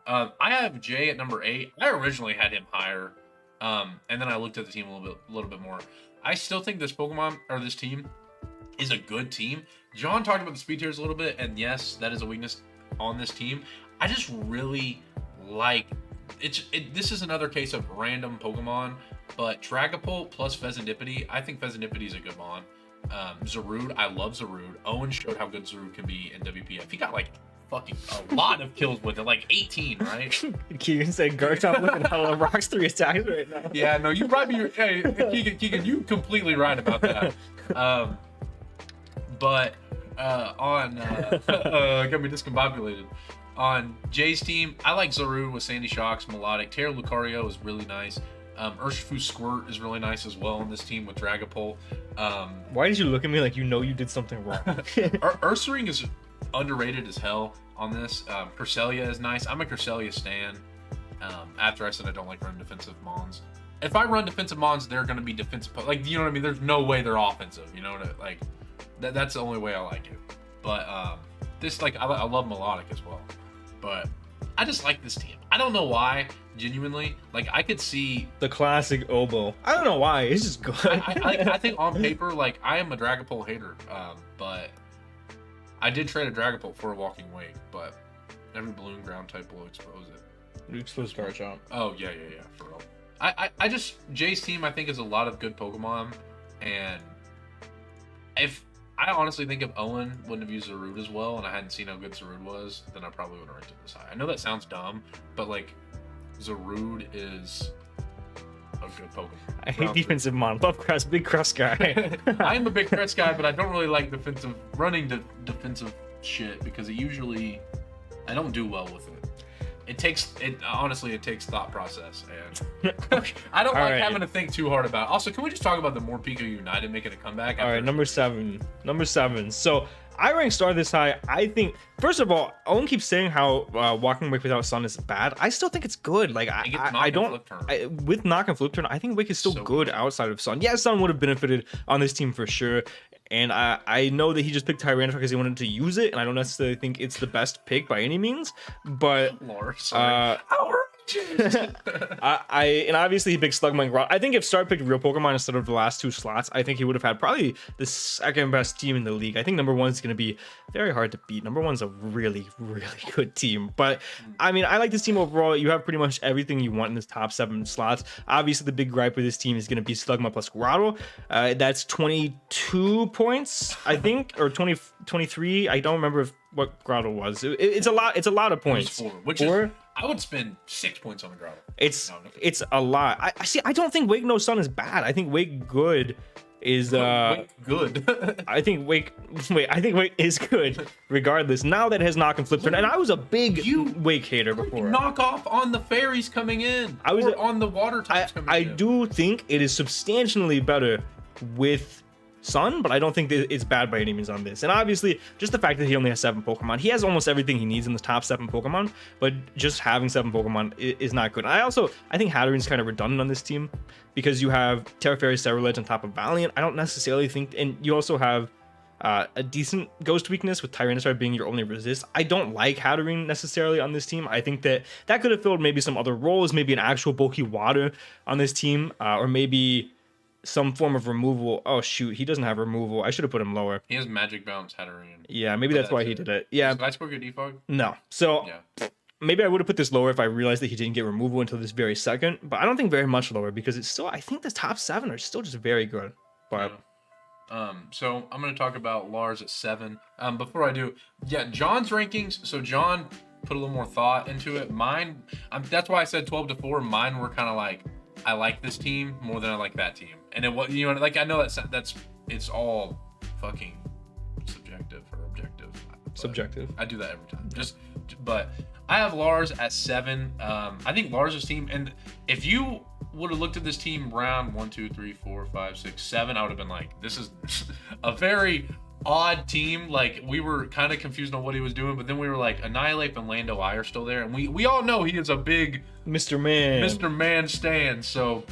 I have Jay at number 8. I originally had him higher, and then I looked at the team a little bit more. I still think this team is a good team. John talked about the speed tiers a little bit, and yes, that is a weakness on this team. I just really like this is another case of random Pokemon, but Dragapult plus Pheasantipity, I think Pheasantipity is a good mon. Zarude, I love Zarude. Owen showed how good Zarude can be in WPF. He got like fucking a lot of kills with it, like 18, right? Keegan said Garchomp looking hella rocks 3 attacks right now. Yeah, no, you might be. Hey, Keegan, you completely right about that. But got me discombobulated. On Jay's team, I like Zarude with Sandy Shocks, Melodic. Terra Lucario is really nice. Urshifu Squirt is really nice as well on this team with Dragapult. Why did you look at me like you know you did something wrong? Ursaring is underrated as hell on this. Cresselia is nice. I'm a Cresselia stan. After I said I don't like running defensive Mons. If I run defensive Mons, they're going to be defensive. Like, you know what I mean? There's no way they're offensive. You know what I, like? That's the only way I like it. But this, like, I love Melodic as well. But I just like this team. I don't know why, genuinely. Like, I could see the classic oboe. I don't know why. It's just good. I think on paper, like, I am a Dragapult hater. But I did trade a Dragapult for a Walking Wake. But every balloon ground type will expose it. Expose Garchomp. Oh, yeah, for real. I just, Jay's team, I think, is a lot of good Pokemon. And if I honestly think if Owen wouldn't have used Zarude as well, and I hadn't seen how good Zarude was, then I probably would have ranked it this high. I know that sounds dumb, but like Zarude is a good Pokemon. I hate defensive Mon. Love Crest, big Crest guy. I am a big Crest guy, but I don't really like running defensive shit because I don't do well with it. Honestly, it takes thought process, and I don't like having to think too hard about it. Also, can we just talk about the Morpeko United making a comeback? All right, number seven. So I rank Star this high. I think, first of all, Owen keeps saying how Walking Wake without Sun is bad. I still think it's good. Like I don't with Knock and Flip Turn. I think Wake is still good outside of Sun. Yeah, Sun would have benefited on this team for sure. And I know that he just picked Tyranitar because he wanted to use it, and I don't necessarily think it's the best pick by any means. But and obviously he picked Slugma. I think if Star picked real Pokemon instead of the last two slots, I think he would have had probably the second best team in the league. I think number one is going to be very hard to beat. Number one's a really, really good team. But I mean, I like this team overall. You have pretty much everything you want in this top 7 slots. Obviously, the big gripe with this team is going to be Slugma plus Grotto. That's 22 points, I think, or 23. I don't remember what Grotto was. It's a lot. It's a lot of points. It was 4, I would spend 6 points on the Grotto. It's a lot. I see. I don't think Wake No Sun is bad. I think Wake Good is Wake good. I think Wake is good regardless. Now that it has Knock and Flip Turn, and I was a big Wake hater before. Knock off on the fairies coming in. On the water types coming in. I do think it is substantially better with Sun, but I don't think that it's bad by any means on this. And obviously, just the fact that he only has 7 Pokemon, he has almost everything he needs in the top 7 Pokemon, but just having 7 Pokemon is not good. I think Hattering's kind of redundant on this team because you have Terra Fairy, Cerulege on top of Valiant. I don't necessarily think, and you also have a decent Ghost weakness with Tyranitar being your only resist. I don't like Hattering necessarily on this team. I think that could have filled maybe some other roles, maybe an actual bulky water on this team, or maybe some form of removal. Oh shoot, he doesn't have removal. I should have put him lower. He has Magic Bounce, Hatterene. Yeah, maybe that's why he did it. Yeah. Did I spoke your defog? No. So maybe I would have put this lower if I realized that he didn't get removal until this very second. But I don't think very much lower because it's still, I think the top 7 are still just very good. But so I'm gonna talk about Lars at 7. Before I do, John's rankings. So John put a little more thought into it. Mine, that's why I said 12 to 4. Mine were kind of like, I like this team more than I like that team, and it was, you know, like I know that's it's all fucking subjective or objective. Subjective. I do that every time. But I have Lars at 7. I think Lars' team, and if you would have looked at this team round 1, 2, 3, 4, 5, 6, 7, I would have been like, this is a very odd team. Like, we were kind of confused on what he was doing, but then we were like, Annihilate and Lando I are still there, and we all know he is a big Mr. Man stand. So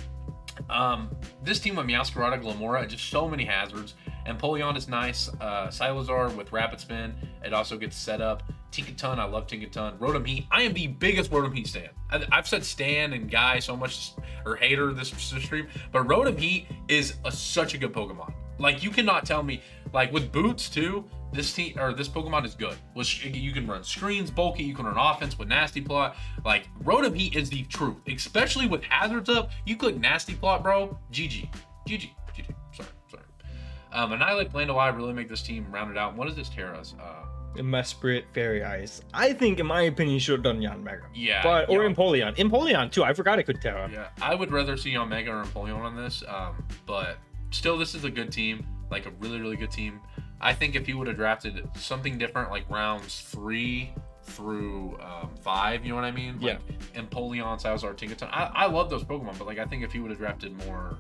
this team with Meowscarada, Glamora, just so many hazards. Empoleon is nice. Silazar with Rapid Spin, it also gets set up. Tinkaton, I love Tinkaton. Rotom Heat, I am the biggest Rotom Heat stan. I've said stan and guy so much, or hater this stream, but Rotom Heat is such a good Pokemon. Like, you cannot tell me, like with Boots too, this team or this Pokemon is good. You can run screens, bulky, you can run offense with Nasty Plot. Like, Rotom Heat is the truth, especially with hazards up. You click Nasty Plot, bro. GG. Sorry. Annihilate, Lando I really make this team rounded out. What is this Terra's? Mesprit, Fairy Ice. I think, in my opinion, you should have done Yanmega. Yeah. Or Empoleon. Empoleon too. I forgot it could Terra. Yeah. I would rather see Yanmega or Empoleon on this. But still, this is a good team. Like, a really, really good team. I think if he would have drafted something different, like rounds 3 through 5. You know what I mean? Yeah. Like Empoleon, Salazar, Tinkaton. I love those Pokemon, but like I think if he would have drafted more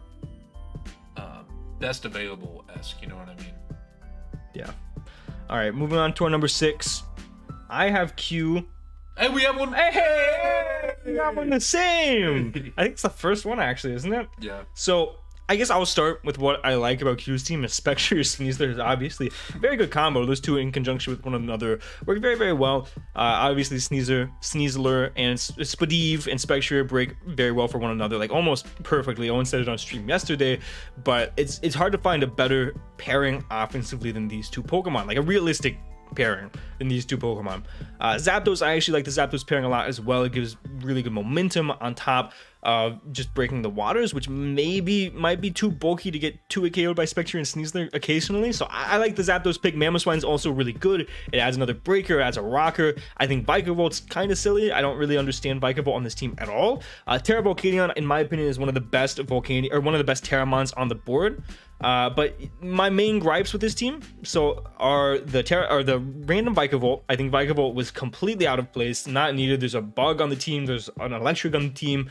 best available esque, you know what I mean? Yeah. All right, moving on to our number 6. I have Q. Hey, we have one. Hey, we got one the same. I think it's the first one actually, isn't it? Yeah. So I guess I'll start with what I like about Q's team. Spectre Sneasler is obviously a very good combo. Those two in conjunction with one another work very, very well. Obviously Sneasler and Spadive and Spectre break very well for one another, like almost perfectly. Owen said it on stream yesterday, but it's hard to find a better pairing offensively than these two Pokemon, like a realistic pairing than these two Pokemon. Zapdos, I actually like the Zapdos pairing a lot as well. It gives really good momentum on top of just breaking the waters, which might be too bulky to get 2 KO'd by Spectre and Sneasler occasionally. So I like the Zapdos pick. Mamoswine's also really good. It adds another breaker, adds a rocker. I think Vikavolt kind of silly. I don't really understand Vikavolt on this team at all. Terra Volcanion, in my opinion, is one of the best Terramons on the board. But my main gripes with this team are the random Vikavolt. I think Vikavolt was completely out of place, not needed. There's a bug on the team. There's an electric on the team.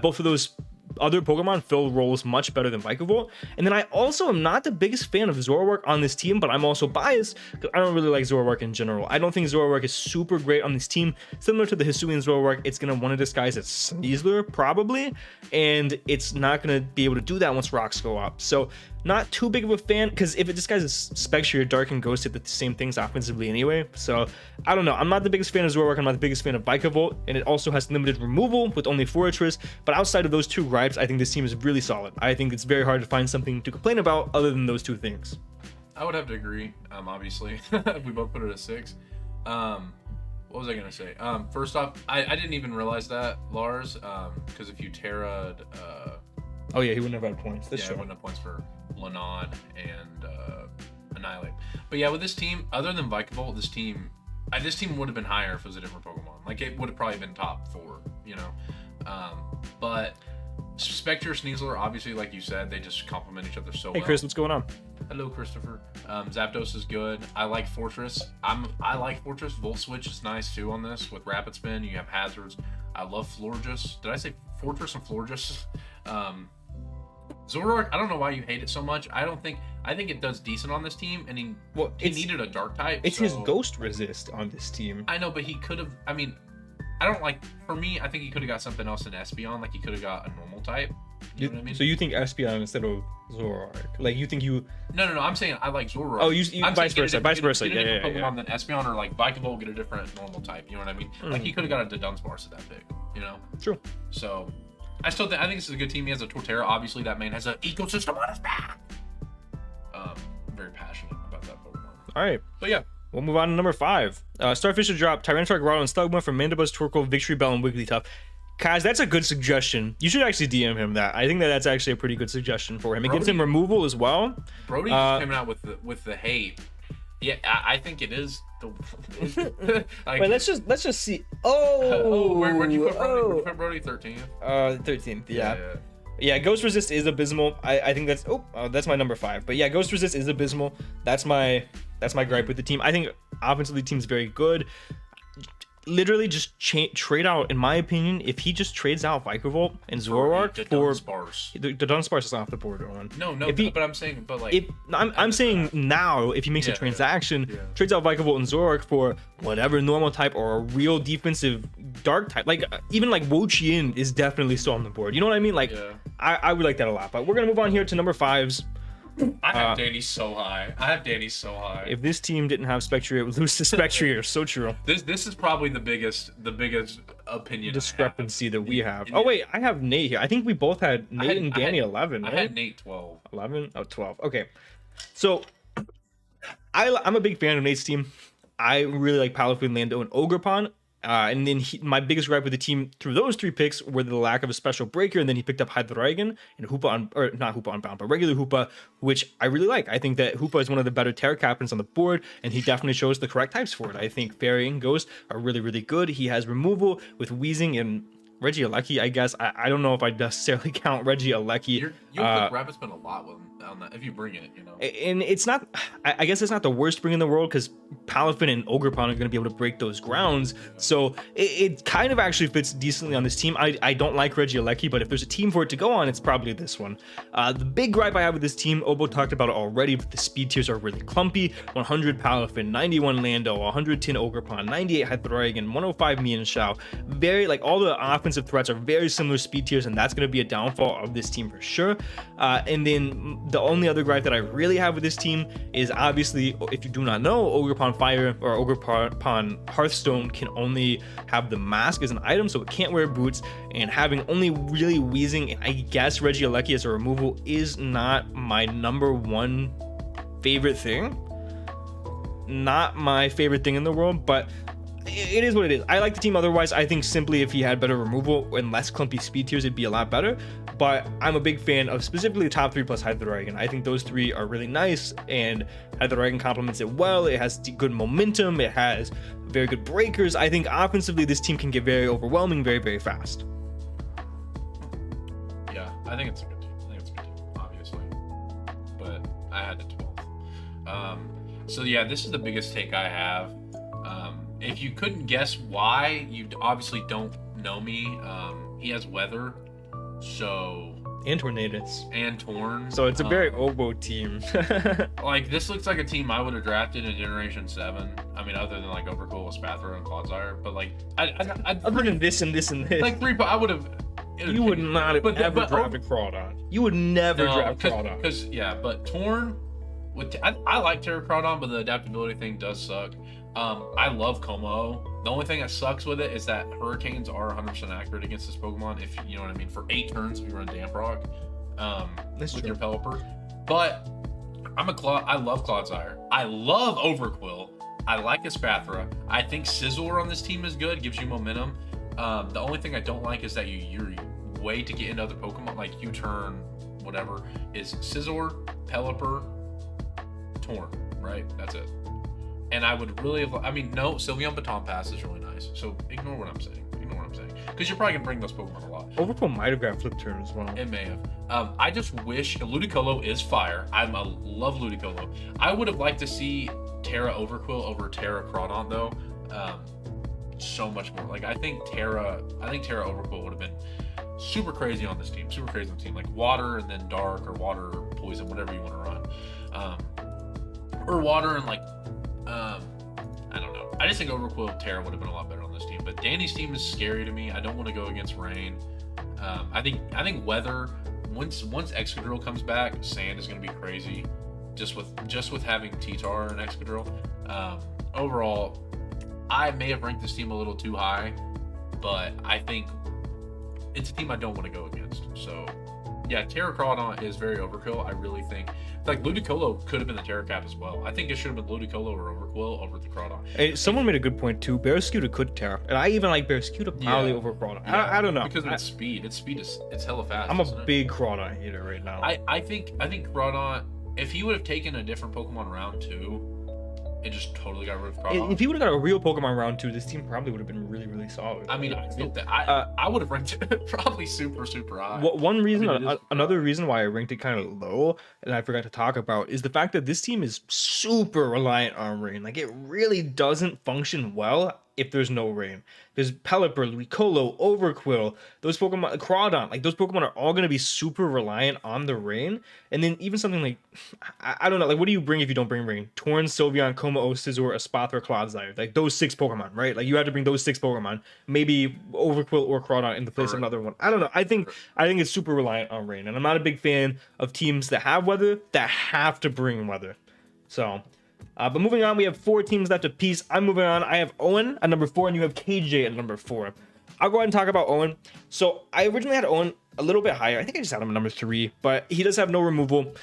Both of those other Pokemon fill roles much better than Vikavolt. And then I also am not the biggest fan of Zoroark on this team, but I'm also biased because I don't really like Zoroark in general. I don't think Zoroark is super great on this team. Similar to the Hisuian Zoroark, it's going to want to disguise as Sneasler probably, and it's not going to be able to do that once rocks go up. So not too big of a fan, because if it disguises Spectre, Dark and Ghost hit the same things offensively anyway. So I don't know. I'm not the biggest fan of Zoroark. I'm not the biggest fan of Vikavolt, and it also has limited removal with only Forretress. But outside of those two gripes, I think this team is really solid. I think it's very hard to find something to complain about other than those two things. I would have to agree. Obviously, we both put it at 6. What was I gonna say? First off, I didn't even realize that, Lars, because if you Terra'd, oh yeah, he wouldn't have had points. He wouldn't have points for Lanodd and Annihilate. But yeah, with this team, other than Vikavolt, this team would have been higher if it was a different Pokemon. Like it would have probably been top 4, you know. But Spectre, Sneasler, obviously, like you said, they just complement each other so well. Hey Chris, what's going on? Hello, Christopher. Zapdos is good. I like Fortress. I like Fortress. Volt Switch is nice too on this with Rapid Spin. You have hazards. I love Florges. Did I say Fortress and Florges? Zoroark, I don't know why you hate it so much. I think it does decent on this team, and he needed a dark type. It's his ghost resist on this team. I know, but he could have. I mean, I don't like. For me, I think he could have got something else in Espeon. Like he could have got a normal type. You know what I mean? So you think Espeon instead of Zoroark? Like you think you? No. I'm saying I like Zoroark. Oh, you vice versa. Get a Yeah. Pokemon than Espeon, or like Vikavolt, get a different normal type. You know what I mean? Like he could have got a Dunsparce at that big. You know? True. So I think this is a good team. He has a Torterra. Obviously, that man has an ecosystem on his back. I'm very passionate about that Pokemon. All right. But yeah. We'll move on to number 5. Starfish to drop Tyranitar, Groudon, and Slugma from Mandibuzz, Torkoal, Victory Bell, and Wigglytuff. Kaz, that's a good suggestion. You should actually DM him that. I think that's actually a pretty good suggestion for him. It gives him removal as well. Brody just came out with the hate. Yeah, I think it is. Like, wait, let's just see. Where'd you put Brody? Where'd you put Brody? 13th. 13th. Yeah. Ghost Resist is abysmal. I think that's my number 5. But yeah, Ghost Resist is abysmal. That's my gripe with the team. I think offensively the team's very good. Literally just trade out, in my opinion, if he just trades out Vikavolt and Zoroark for Dunsparce. The Dunsparce is off the board on. No, but I'm saying, I'm saying now, if he makes a transaction, trades out Vikavolt and Zoroark for whatever normal type or a real defensive dark type, like even like Wo-Chien is definitely still on the board. You know what I mean? Like I would like that a lot. But we're gonna move on here to number 5s. I have Danny so high. If this team didn't have Spectre, it would lose to Spectre. So true. This is probably the biggest opinion discrepancy that we have. Oh wait, I have Nate here. I think we both had Nate and Danny 11. Right? I had Nate 12. 11? Oh, 12. Okay. So I'm a big fan of Nate's team. I really like Palafin, Lando, and Ogerpon. And then my biggest gripe with the team through those 3 picks were the lack of a special breaker, and then he picked up Hydreigon and not Hoopa Unbound, but regular Hoopa, which I really like. I think that Hoopa is one of the better Terra Captains on the board, and he definitely shows the correct types for it. I think Fairy and Ghost are really, really good. He has removal with Weezing and Reggie Alecki, I guess. I don't know if I necessarily count Reggie Alecki. You'll put Rapid Spin a lot on that if you bring it, you know. And it's not, I guess it's not the worst spring in the world because Palafin and Ogerpon are going to be able to break those grounds. So it kind of actually fits decently on this team. I don't like Reggie Alecki, but if there's a team for it to go on, it's probably this one. The big gripe I have with this team, Obo talked about it already, but the speed tiers are really clumpy. 100 Palafin, 91 Lando, 110 Ogerpon, 98 Hydreigon, 105 Mian Shao. Very, like, all the offensive threats are very similar speed tiers, and that's going to be a downfall of this team for sure. And then the only other gripe that I really have with this team is, obviously, if you do not know, Ogerpon Fire or Ogerpon Hearthstone can only have the mask as an item, so it can't wear boots, and having only really Weezing and I guess Reggie Alecki as a removal is not my number one favorite thing. Not my favorite thing in the world, but it is what it is. I like the team otherwise. I think simply if he had better removal and less clumpy speed tiers, it'd be a lot better. But I'm a big fan of specifically the top 3 plus Hydreigon. I think those 3 are really nice, and Hydreigon complements it well. It has good momentum. It has very good breakers. I think offensively, this team can get very overwhelming very, very fast. Yeah, I think it's a good team. I think it's a good team, obviously. But I had it 12th. So yeah, this is the biggest take I have. If you couldn't guess why, you obviously don't know me. He has weather, so and Tornadus and Torn. So it's a very Obo team. Like, this looks like a team I would have drafted in Generation 7. I mean, other than like Overcool, Spathra, and Clodsire. But like, other than this and this and this, like 3. I would have. You would not have ever drafted Crawdon. You would never draft Crawdon. Because yeah, but Torn. I like Terra Crawdon, but the adaptability thing does suck. I love Como. The only thing that sucks with it is that Hurricanes are 100% accurate against this Pokemon, if you know what I mean. For 8 turns, if you run Damp Rock with your Pelipper. But I love Clodsire. I love Overquill. I like Espathra. I think Scizor on this team is good, gives you momentum. The only thing I don't like is that your way to get into other Pokemon, like U-turn, whatever, is Scizor, Pelipper, Torn, right? That's it. And I would really have, I mean, no, Sylveon Baton Pass is really nice. So ignore what I'm saying. Because you're probably going to bring those Pokemon a lot. Overpool might have got Flip Turn as well. It may have. I just wish Ludicolo is fire. I love Ludicolo. I would have liked to see Terra Overquill over Terra Crawdon, though. So much more. Like, I think Terra Overquill would have been super crazy on this team. Super crazy on the team. Like, water and then dark, or water or poison, whatever you want to run. Or water and like, I don't know. I just think Overquill Terra would have been a lot better on this team. But Danny's team is scary to me. I don't want to go against rain. I think weather. Once Excadrill comes back, sand is going to be crazy. Just with having T-Tar and Excadrill. Overall, I may have ranked this team a little too high, but I think it's a team I don't want to go against. So yeah, Terra Crawdon is very overkill. I really think, like, Ludicolo could have been the Terra Cap as well. I think it should have been Ludicolo or Overquill over the Crawdon. Hey, someone made a good point too. Barraskewda could Terra, and I even like Barraskewda probably over Crawdon. Yeah, I don't know, because of its speed. Its speed is hella fast. I'm a big Crawdon hater right now. I think Crawdon, if he would have taken a different Pokemon round 2, it just totally got rid of Crawdon. If he would have got a real Pokemon round 2, this team probably would have been really, really solid. I mean, I would have ranked it probably super high. One reason, another reason why I ranked it kind of low, and I forgot to talk about, is the fact that this team is super reliant on rain. Like, it really doesn't function well if there's no rain. There's Pelipper, Ludicolo, Overquill, those Pokemon, Crawdon, like, those Pokemon are all going to be super reliant on the rain. And then even something like, I don't know, like, what do you bring if you don't bring rain? Torn, Sylveon, Como-O, Scizor, Espathra, Clodsire. Like, those 6 Pokemon, right? Like, you have to bring those 6 Pokemon. Maybe Overquill or Crawdon in the place of another one. I don't know. I think it's super reliant on rain. And I'm not a big fan of teams that have weather that have to bring weather. So... but moving on, we have 4 teams left apiece. I'm moving on. I have Owen at number 4, and you have KJ at number 4. I'll go ahead and talk about Owen. So I originally had Owen a little bit higher. I think I just had him at number 3, but he does have no removal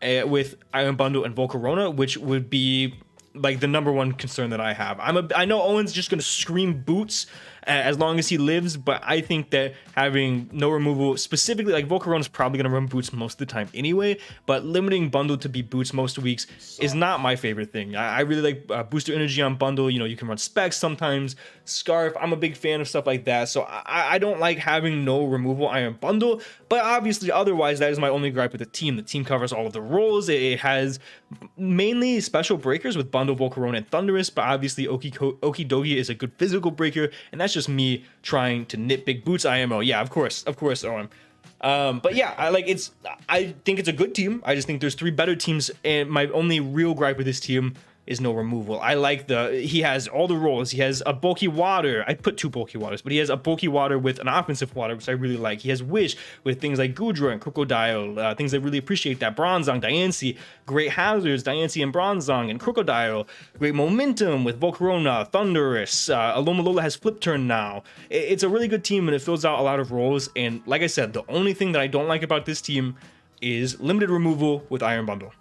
with Iron Bundle and Volcarona, which would be like the number one concern that I have. I know Owen's just going to scream boots as long as he lives. But I think that having no removal, specifically like Volcarona is probably going to run boots most of the time anyway, but limiting bundle to be boots most weeks is not my favorite thing. I really like booster energy on bundle. You know, you can run specs sometimes, scarf. I'm a big fan of stuff like that. So I don't like having no removal iron bundle, but obviously otherwise that is my only gripe with the team. The team covers all of the roles. It has mainly special breakers with bundle, Volcarona, and Thunderous, but obviously Okidogi is a good physical breaker, and that's just me trying to nitpick boots IMO. Yeah, of course, Owen. But yeah, I think it's a good team. I just think there's 3 better teams, and my only real gripe with this team is no removal. I like he has all the roles. He has a bulky water. I put 2 bulky waters, but he has a bulky water with an offensive water, which I really like. He has Wish with things like Gudra and Crocodile, things I really appreciate that. Bronzong, Diancie, great hazards, Diancie and Bronzong and Crocodile. Great momentum with Volcarona, Thunderous. Alomomola has Flip Turn now. It's a really good team, and it fills out a lot of roles. And like I said, the only thing that I don't like about this team is limited removal with Iron Bundle.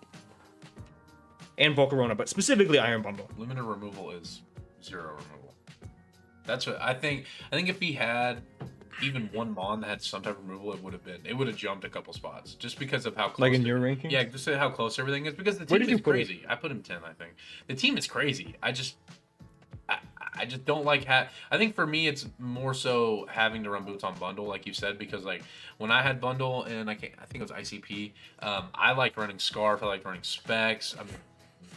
And Volcarona, but specifically Iron Bundle. Limited removal is 0 removal. That's what I think. I think if he had even one Mon that had some type of removal, it would have jumped a couple spots just because of how close. Like in your ranking? Yeah, just how close everything is, because the team is crazy. I put him 10, I think. The team is crazy. I just don't like I think for me it's more so having to run boots on bundle, like you said, because like when I had bundle and I think it was ICP, I like running scarf, I like running specs. I mean,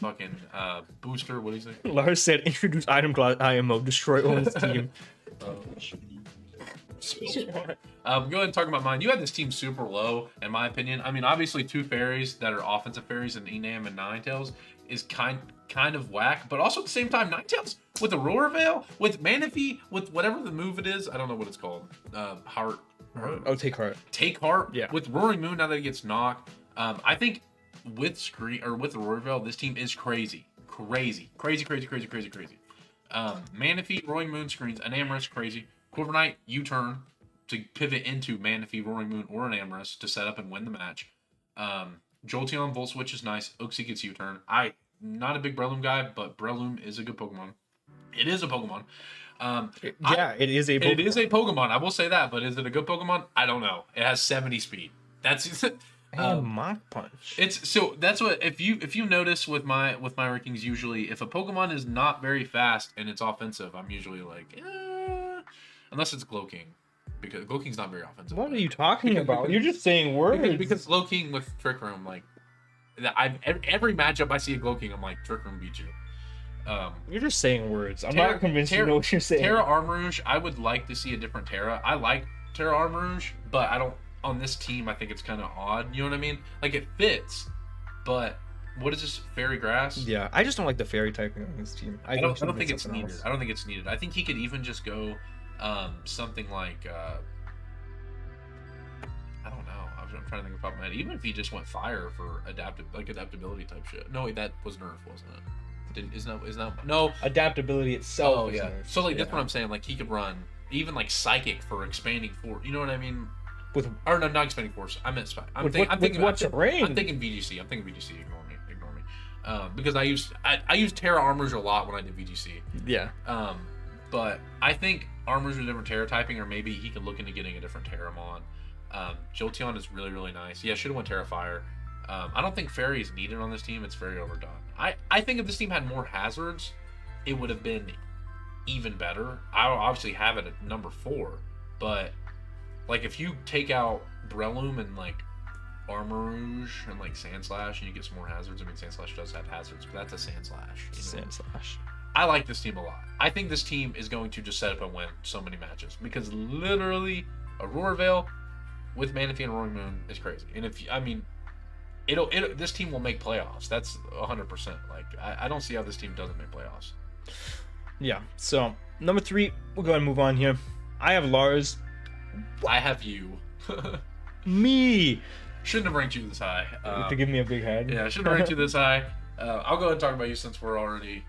fucking booster, what do you say? Lars said introduce item class IMO, destroy Owen's team. Go ahead and talk about mine. You had this team super low, in my opinion. I mean, obviously 2 fairies that are offensive fairies in Enam and Ninetales is kind of whack, but also at the same time, Ninetales with the Roar Veil, with Manaphy, with whatever the move it is, I don't know what it's called. Heart. Oh, take heart. Take heart. Yeah. With Roaring Moon, now that he gets knocked, I think with Roar Veil, this team is crazy. Manaphy, Roaring Moon screens, an Amorous, crazy. Quiver Knight, U-turn to pivot into Manaphy, Roaring Moon, or an Amorous to set up and win the match. Jolteon, Volt Switch is nice. Uxie gets U-turn. I'm not a big Breloom guy, but Breloom is a good Pokemon. It is a Pokemon. It is a Pokemon. It is a Pokemon, I will say that, but is it a good Pokemon? I don't know. It has 70 speed. That's and Mach Punch. It's so that's what if you notice with my rankings, usually if a Pokemon is not very fast and it's offensive, I'm usually like, unless it's Glowking, because Glowking's not very offensive. What are you talking about? You're just saying words. Because Glowking with Trick Room, like every matchup I see a Glowking, I'm like, Trick Room beat you. You're just saying words. I'm not convinced you know what you're saying. Terra Armarouge, I would like to see a different Terra. I like Terra Armarouge, but I don't. On this team, I think it's kind of odd. You know what I mean? Like it fits, but what is this, Fairy Grass? Yeah, I just don't like the fairy typing on this team. I don't think it's needed. I don't think it's needed. I think he could even just go something like I don't know. I'm trying to think of my head. Even if he just went fire for adaptability type shit. No, wait, that was Nerf, wasn't it? Isn't that no adaptability itself? Oh yeah. So like that's what I'm saying. Like he could run even like Psychic for expanding force. You know what I mean? Or no, not expanding force. I meant Spike. I'm thinking what's your brain? I'm thinking VGC. Ignore me. Because I used Terra Armarouge a lot when I did VGC. Yeah. But I think Armarouge with different Terra typing, or maybe he could look into getting a different Terramon. Jolteon is really, really nice. Yeah, should have went Terra Fire. I don't think Fairy is needed on this team. It's very overdone. I think if this team had more hazards, it would have been even better. I obviously have it at number 4, but like if you take out Breloom and like Armarouge and like Sandslash and you get some more hazards. I mean, Sandslash does have hazards, but that's a Sandslash. Sandslash. I like this team a lot. I think this team is going to just set up and win so many matches because literally Aurora Veil with Manaphy and Roaring Moon is crazy. And this team will make playoffs. That's 100%. Like I don't see how this team doesn't make playoffs. Yeah. So number 3, we'll go ahead and move on here. I have Lars. I have you. Me. Shouldn't have ranked you this high. To give me a big head. Yeah, shouldn't have ranked you this high. I'll go ahead and talk about you since we're already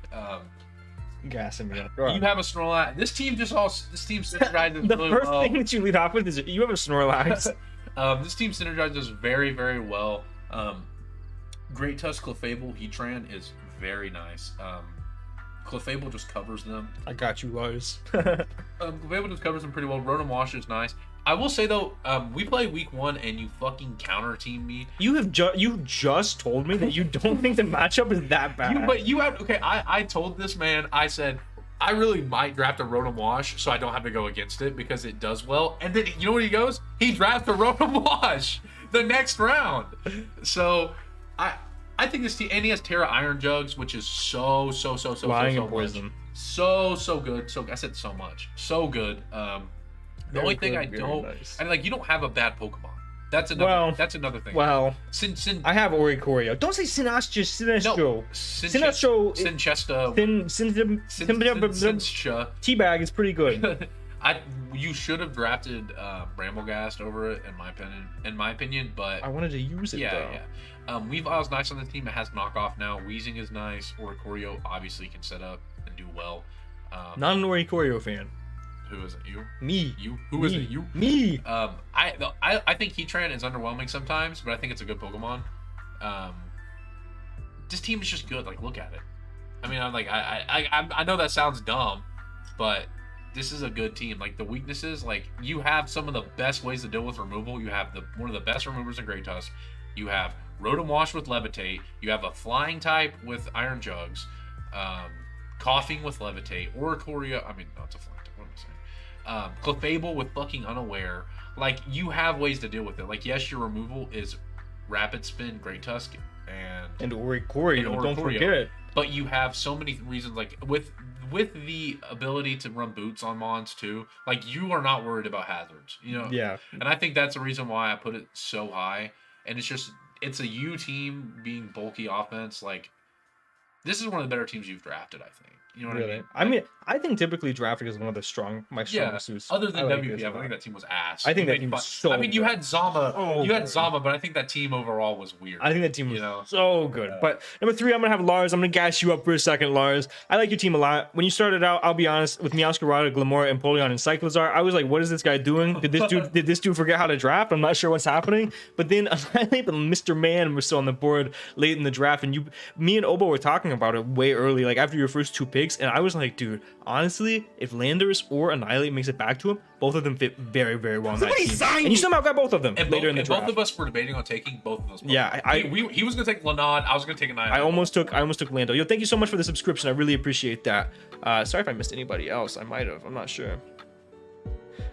gassing me up. You have a Snorlax. This team synergizes the really first well. thing that you lead off with is you have a Snorlax. This team synergizes very, very well. Great Tusk Clefable Heatran is very nice. Clefable just covers them. I got you, Lars. Clefable just covers them pretty well. Rotom Wash is nice. I will say though, we played week 1 and you fucking counter team me. You just told me that you don't think the matchup is that bad. I told this man, I said, I really might draft a Rotom Wash so I don't have to go against it because it does well. And then you know what he goes? He drafts a Rotom Wash the next round. So I think this team, and he has Terra Iron Jugs, which is so Lying so and poison. much. So good. So I said so much. So good. The only thing I don't, and like you don't have a bad Pokemon. That's another thing. Well, I have Oricorio. Don't say Sinestro. No, Sinestro. Sinchesta. Teabag is pretty good. You should have drafted Bramblegast over it, in my opinion. But I wanted to use it. Yeah. Weavile's nice on the team. It has knockoff now. Wheezing is nice. Oricorio obviously can set up and do well. Not an Oricorio fan. Who is it? You? Me. You? Who is it? You? Me. I think Heatran is underwhelming sometimes, but I think it's a good Pokemon. This team is just good. Like, look at it. I mean, I know that sounds dumb, but this is a good team. Like the weaknesses, like you have some of the best ways to deal with removal. You have one of the best removers in Great Tusk. You have Rotom Wash with Levitate. You have a Flying type with Iron Jugs. Coughing with Levitate. Oricorio. I mean, no, it's a Flying type. What am I saying? Clefable with fucking Unaware. Like, you have ways to deal with it. Like, yes, your removal is Rapid Spin, Great Tusk, and Oricorio. Don't forget. But you have so many reasons, like, with the ability to run boots on Mons, too. Like, you are not worried about hazards, you know? Yeah. And I think that's the reason why I put it so high. And it's a U team being bulky offense. Like, this is one of the better teams you've drafted, I think. You know what I mean? I mean, I think typically drafting is one of the my strongest suits. Other than WPF, I think that team was ass. I think that team was so. I mean, you had Zama. Oh, Zama, but I think that team overall was weird. I think that team was so good. But number 3, I'm gonna have Lars. I'm gonna gas you up for a second, Lars. I like your team a lot. When you started out, I'll be honest, with Meowscarada, Glamora, Empoleon, and Cyclizar, I was like, what is this guy doing? Did this dude forget how to draft? I'm not sure what's happening. But then Mr. Man was still on the board late in the draft, and me and Obo were talking about it way early, like after your first 2 picks, and I was like, dude, honestly, if Landorus or Annihilate makes it back to him, both of them fit very, very well in that team. And you somehow got both of them later in the draft. Both of us were debating on taking both of those. Yeah, he was gonna take Lanad. I was gonna take Annihilate. I almost took Lando. Yo, thank you so much for the subscription. I really appreciate that. Sorry if I missed anybody else. I might have. I'm not sure.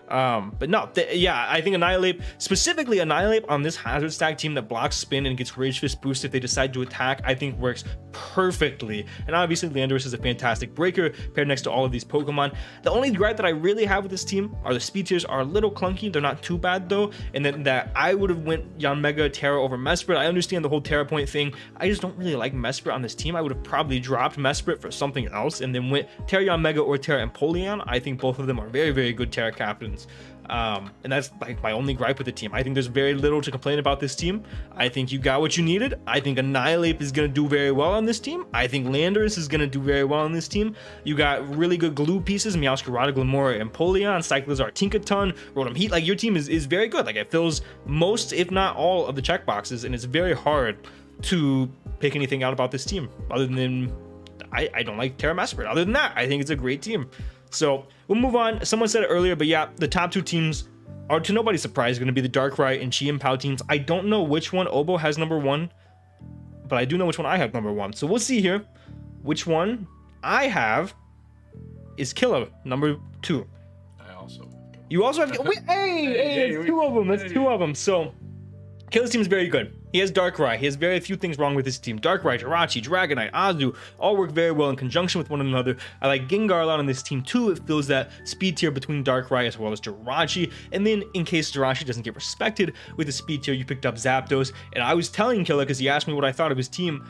But no, I think Annihilate, specifically Annihilate on this Hazard Stack team that blocks spin and gets Rage Fist boost if they decide to attack, I think works perfectly. And obviously Landorus is a fantastic breaker paired next to all of these Pokemon. The only gripe that I really have with this team are the speed tiers are a little clunky. They're not too bad though, and then that I would have went Yanmega Terra over Mesprit. I understand the whole Terra point thing. I just don't really like Mesprit on this team. I would have probably dropped Mesprit for something else and then went Terra Yanmega or Terra Empoleon. I think both of them are very, very good Terra captains. And that's like my only gripe with the team. I think there's very little to complain about this team. I think you got what you needed. I think Annihilate is going to do very well on this team. I think Landorus is going to do very well on this team. You got really good glue pieces, Meowscarada, Glamora, Empoleon, Cyclizar, Tinkaton, Rotom Heat. Like, your team is very good. Like, it fills most, if not all, of the checkboxes, and it's very hard to pick anything out about this team other than I don't like Terra Mesprit. Other than that, I think it's a great team. So we'll move on. Someone said it earlier, but yeah, the top 2 teams are, to nobody's surprise, going to be the Darkrai and Chi and Pao teams. I don't know which one Obo has number 1, but I do know which one I have number 1. So we'll see here. Which one I have is Killer, number 2. I also. You also have. Hey, it's 2 of them. That's 2 of them. So Killer's team is very good. He has Darkrai. He has very few things wrong with his team. Darkrai, Jirachi, Dragonite, Azu all work very well in conjunction with one another. I like Gengar a lot on this team too. It fills that speed tier between Darkrai as well as Jirachi. And then in case Jirachi doesn't get respected with the speed tier, you picked up Zapdos. And I was telling Killer, because he asked me what I thought of his team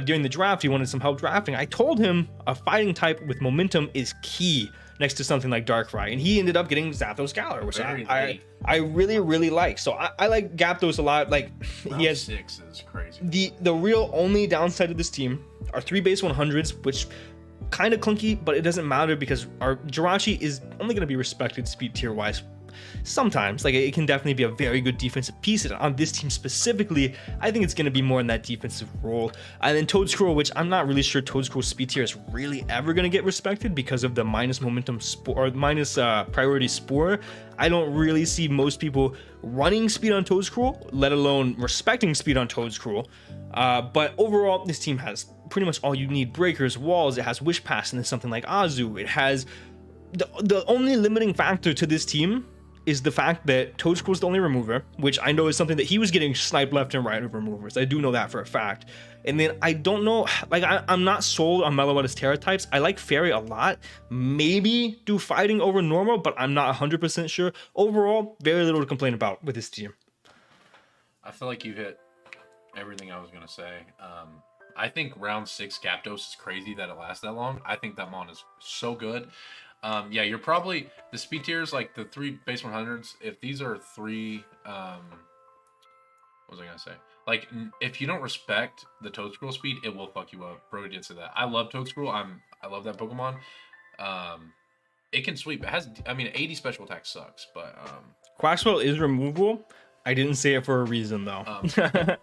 during the draft. He wanted some help drafting. I told him a fighting type with momentum is key next to something like Darkrai, and he ended up getting Zapdos Galar, which I really, really like. So I like Zapdos a lot. Like, Round he has 6 is crazy. The real only downside of this team are 3 base 100s, which kind of clunky, but it doesn't matter because our Jirachi is only going to be respected speed tier wise sometimes. Like, it can definitely be a very good defensive piece. And on this team specifically, I think it's going to be more in that defensive role. And then Toadscroll, which I'm not really sure Toadscroll's speed tier is really ever going to get respected because of the minus momentum or minus priority spore. I don't really see most people running speed on Toadscroll, let alone respecting speed on Toadscroll. But overall, this team has pretty much all you need. Breakers, walls, it has wish pass, and then something like Azu. It has the only limiting factor to this team is the fact that Toadscroll is the only remover, which I know is something that he was getting sniped left and right of removers. I do know that for a fact. And then I don't know, like, I'm not sold on Meloetta's Terra types. I like Fairy a lot. Maybe do fighting over normal, but I'm not 100% sure. Overall, very little to complain about with this team. I feel like you hit everything I was going to say. I think round 6 Capdos is crazy that it lasts that long. I think that Mon is so good. Yeah, you're probably the speed tiers, like the 3 base 100s. If these are 3, what was I gonna say? Like, if you don't respect the Toadscroll speed, it will fuck you up. Brody did say that. I love Toadscroll. I love that Pokemon. It can sweep. It has, I mean, 80 special attack sucks, but Quaxwell is removable. I didn't say it for a reason though.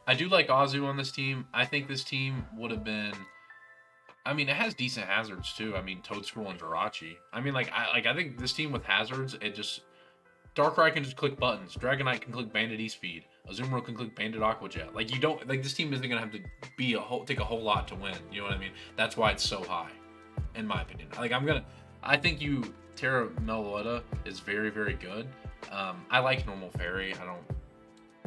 I do like Azu on this team. I think this team would have been. I mean, it has decent hazards too. I mean, Toadscroll and Jirachi. I mean, I think this team with hazards, it just Darkrai can just click buttons. Dragonite can click Bandit E-Speed. Azumarill can click Bandit Aqua Jet. Like, you don't like this team isn't gonna have to be take a whole lot to win. You know what I mean? That's why it's so high, in my opinion. Like, I think Terra Meloetta is very, very good. I like normal Fairy.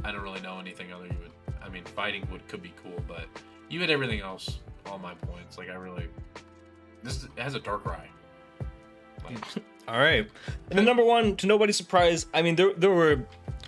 I don't really know anything other you would. I mean, fighting could be cool, but you hit everything else. All my points. Like, it has a Darkrai. Like, all right. And the number one, to nobody's surprise, I mean, there were,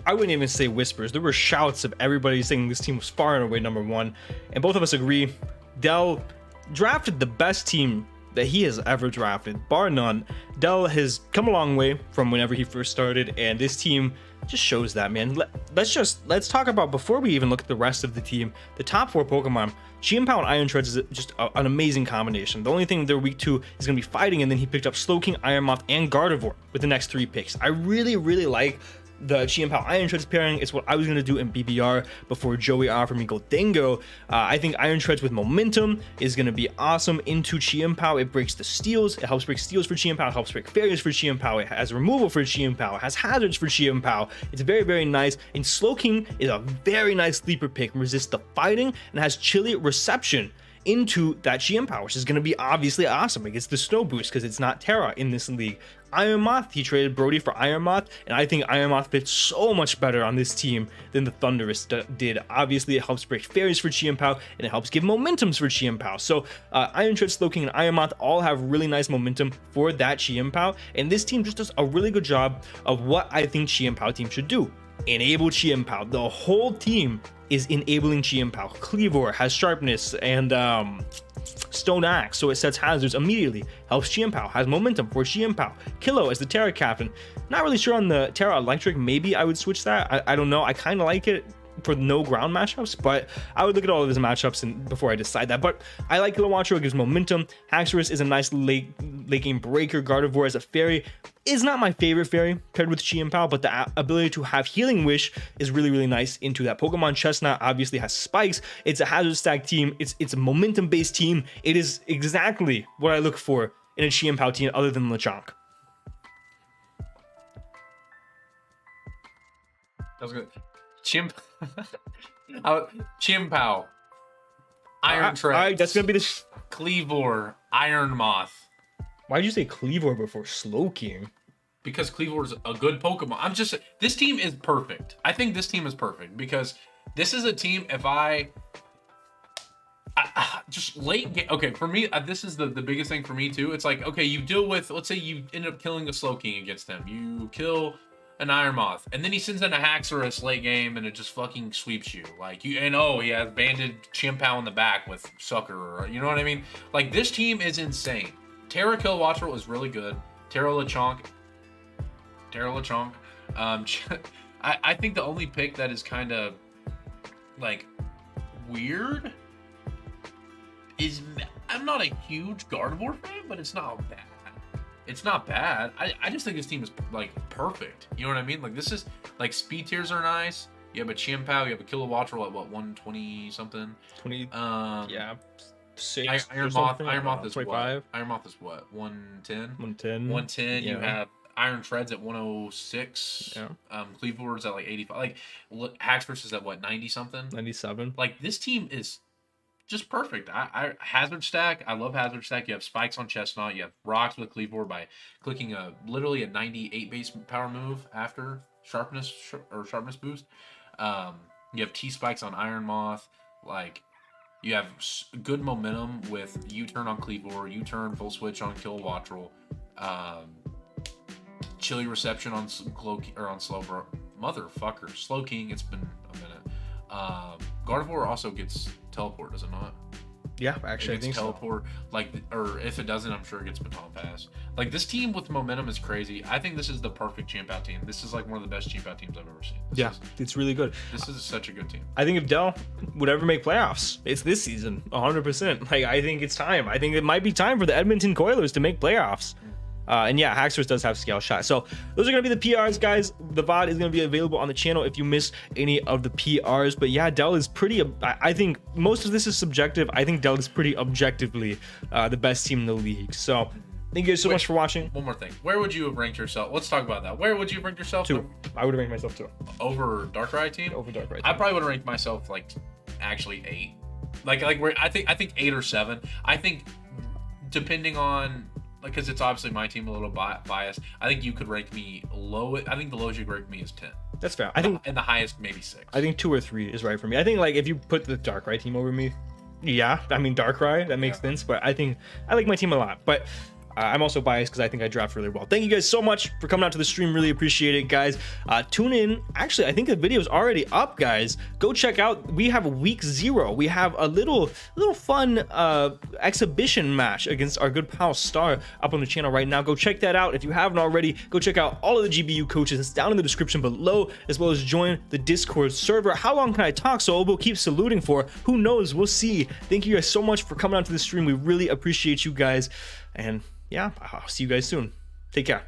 I wouldn't even say whispers. There were shouts of everybody saying this team was far and away number one. And both of us agree. Dell drafted the best team that he has ever drafted, bar none. Dell has come a long way from whenever he first started, and this team just shows that, man. Let's talk about, before we even look at the rest of the team, the top 4 Pokemon. Chien-Pao and Iron Treads is just an amazing combination. The only thing they're weak to is going to be fighting, and then he picked up Slowking, Iron Moth, and Gardevoir with the next 3 picks. I really, really like the Chien-Pao Iron Treads pairing. It's what I was going to do in BBR before Joey offered me Goldango. I think Iron Treads with momentum is going to be awesome into Chien-Pao. It breaks the steals. It helps break steals for Chien-Pao. It helps break failures for Chien-Pao. It has removal for Chien-Pao. It has hazards for Chien-Pao. It's very, very nice. And Slowking is a very nice sleeper pick. Resists the fighting and has chilly reception into that Chien-Pao, which is going to be obviously awesome. It gets the snow boost because it's not Terra in this league. Iron Moth, he traded Brody for Iron Moth, and I think Iron Moth fits so much better on this team than the Thundurus did. Obviously, it helps break fairies for Chien-Pao, and it helps give momentums for Chien-Pao. So Iron Tread, Slowking, and Iron Moth all have really nice momentum for that Chien-Pao, and this team just does a really good job of what I think Chien-Pao team should do. Enable Chien-Pao. The whole team is enabling Chien-Pao. Cleavor has sharpness and Stone Axe, so it sets hazards immediately. Helps Chien-Pao, has momentum for Chien-Pao. Kilo as the Terra Captain. Not really sure on the Terra Electric. Maybe I would switch that. I don't know. I kind of like it for no ground matchups, but I would look at all of his matchups and before I decide that. But I like Kilowattrel, it gives momentum. Haxorus is a nice late game breaker. Gardevoir as a fairy is not my favorite fairy paired with Chien-Pao, but the ability to have Healing Wish is really, really nice into that Pokemon. Chestnut obviously has spikes. It's a hazard stack team. It's a momentum based team. It is exactly what I look for in a Chien-Pao team other than Lechonk. That was good. Chien-Pao, Iron Tread. All right, that's gonna be the Cleavor, Iron Moth. Why'd you say Cleavor before Slowking? Because Cleavor is a good Pokemon. This team is perfect. I think this team is perfect because this is a team. If I just late game. Okay, for me, this is the biggest thing for me too. It's like, okay, you deal with, let's say you end up killing a Slowking against them. You kill an Iron Moth, and then he sends in a Haxorus late game, and it just fucking sweeps you. Like, he has banded Chien-Pao in the back with Sucker, you know what I mean? Like, this team is insane. Terra Kilowattrel is really good. Terra Lechonk. I think the only pick that is kind of, like, weird is, I'm not a huge Gardevoir fan, but it's not bad. It's not bad. I just think this team is like perfect. You know what I mean? Like this is like speed tiers are nice. You have a Chimpao, you have a Kilowattrel at what 120 something. 20. Yeah. 6. Iron Moth. Iron Moth is 25. Iron Moth is what 110. 110. 110. Yeah. You have Iron Treads at 106. Yeah. Cleaver's at like 85. Like Haxorus is at what 90 something. 97. Like this team is just perfect. I Hazard Stack. I love Hazard Stack. You have spikes on Chestnut. You have rocks with Cleavor by clicking literally a 98 base power move after sharpness boost. You have T spikes on Iron Moth. Like you have good momentum with U-turn on Cleavor, U-turn full switch on Kilowattrel, chilly reception on Slowbro. Motherfucker, Slow King. It's been a minute. Gardevoir also gets teleport, does it not? Yeah, actually, I think teleport. So. Or if it doesn't, I'm sure it gets baton pass. Like this team with momentum is crazy. I think this is the perfect champ out team. This is like one of the best champ out teams I've ever seen. It's really good. This is such a good team. I think if Dell would ever make playoffs, it's this season, 100%. Like I think it's time. I think it might be time for the Edmonton Coilers to make playoffs. And yeah, Haxorus does have scale shot. So those are going to be the PRs, guys. The VOD is going to be available on the channel if you miss any of the PRs. But yeah, Dell is pretty, I think most of this is subjective. I think Dell is pretty objectively the best team in the league. So thank you guys so much for watching. One more thing. Where would you have ranked yourself? Let's talk about that. Where would you have ranked yourself? 2. I would have ranked myself 2. Over Darkrai team? Over Darkrai team. I probably would have ranked myself like actually 8. Like where I think 8 or 7. I think depending on because it's obviously my team a little biased. I think you could rank me low. I think the lowest you could rank me is 10. That's fair. I think, and the highest maybe 6. I think 2 or 3 is right for me. I think like if you put the Darkrai team over me, yeah, I mean Darkrai, that makes sense. But I think I like my team a lot. But I'm also biased because I think I draft really well. Thank you guys so much for coming out to the stream. Really appreciate it, guys. Tune in. Actually, I think the video is already up, guys. Go check out. We have week 0. We have a little fun exhibition match against our good pal Star up on the channel right now. Go check that out. If you haven't already, go check out all of the GBU coaches. It's down in the description below, as well as join the Discord server. How long can I talk? So we'll keep saluting for. Who knows? We'll see. Thank you guys so much for coming out to the stream. We really appreciate you guys. And yeah, I'll see you guys soon. Take care.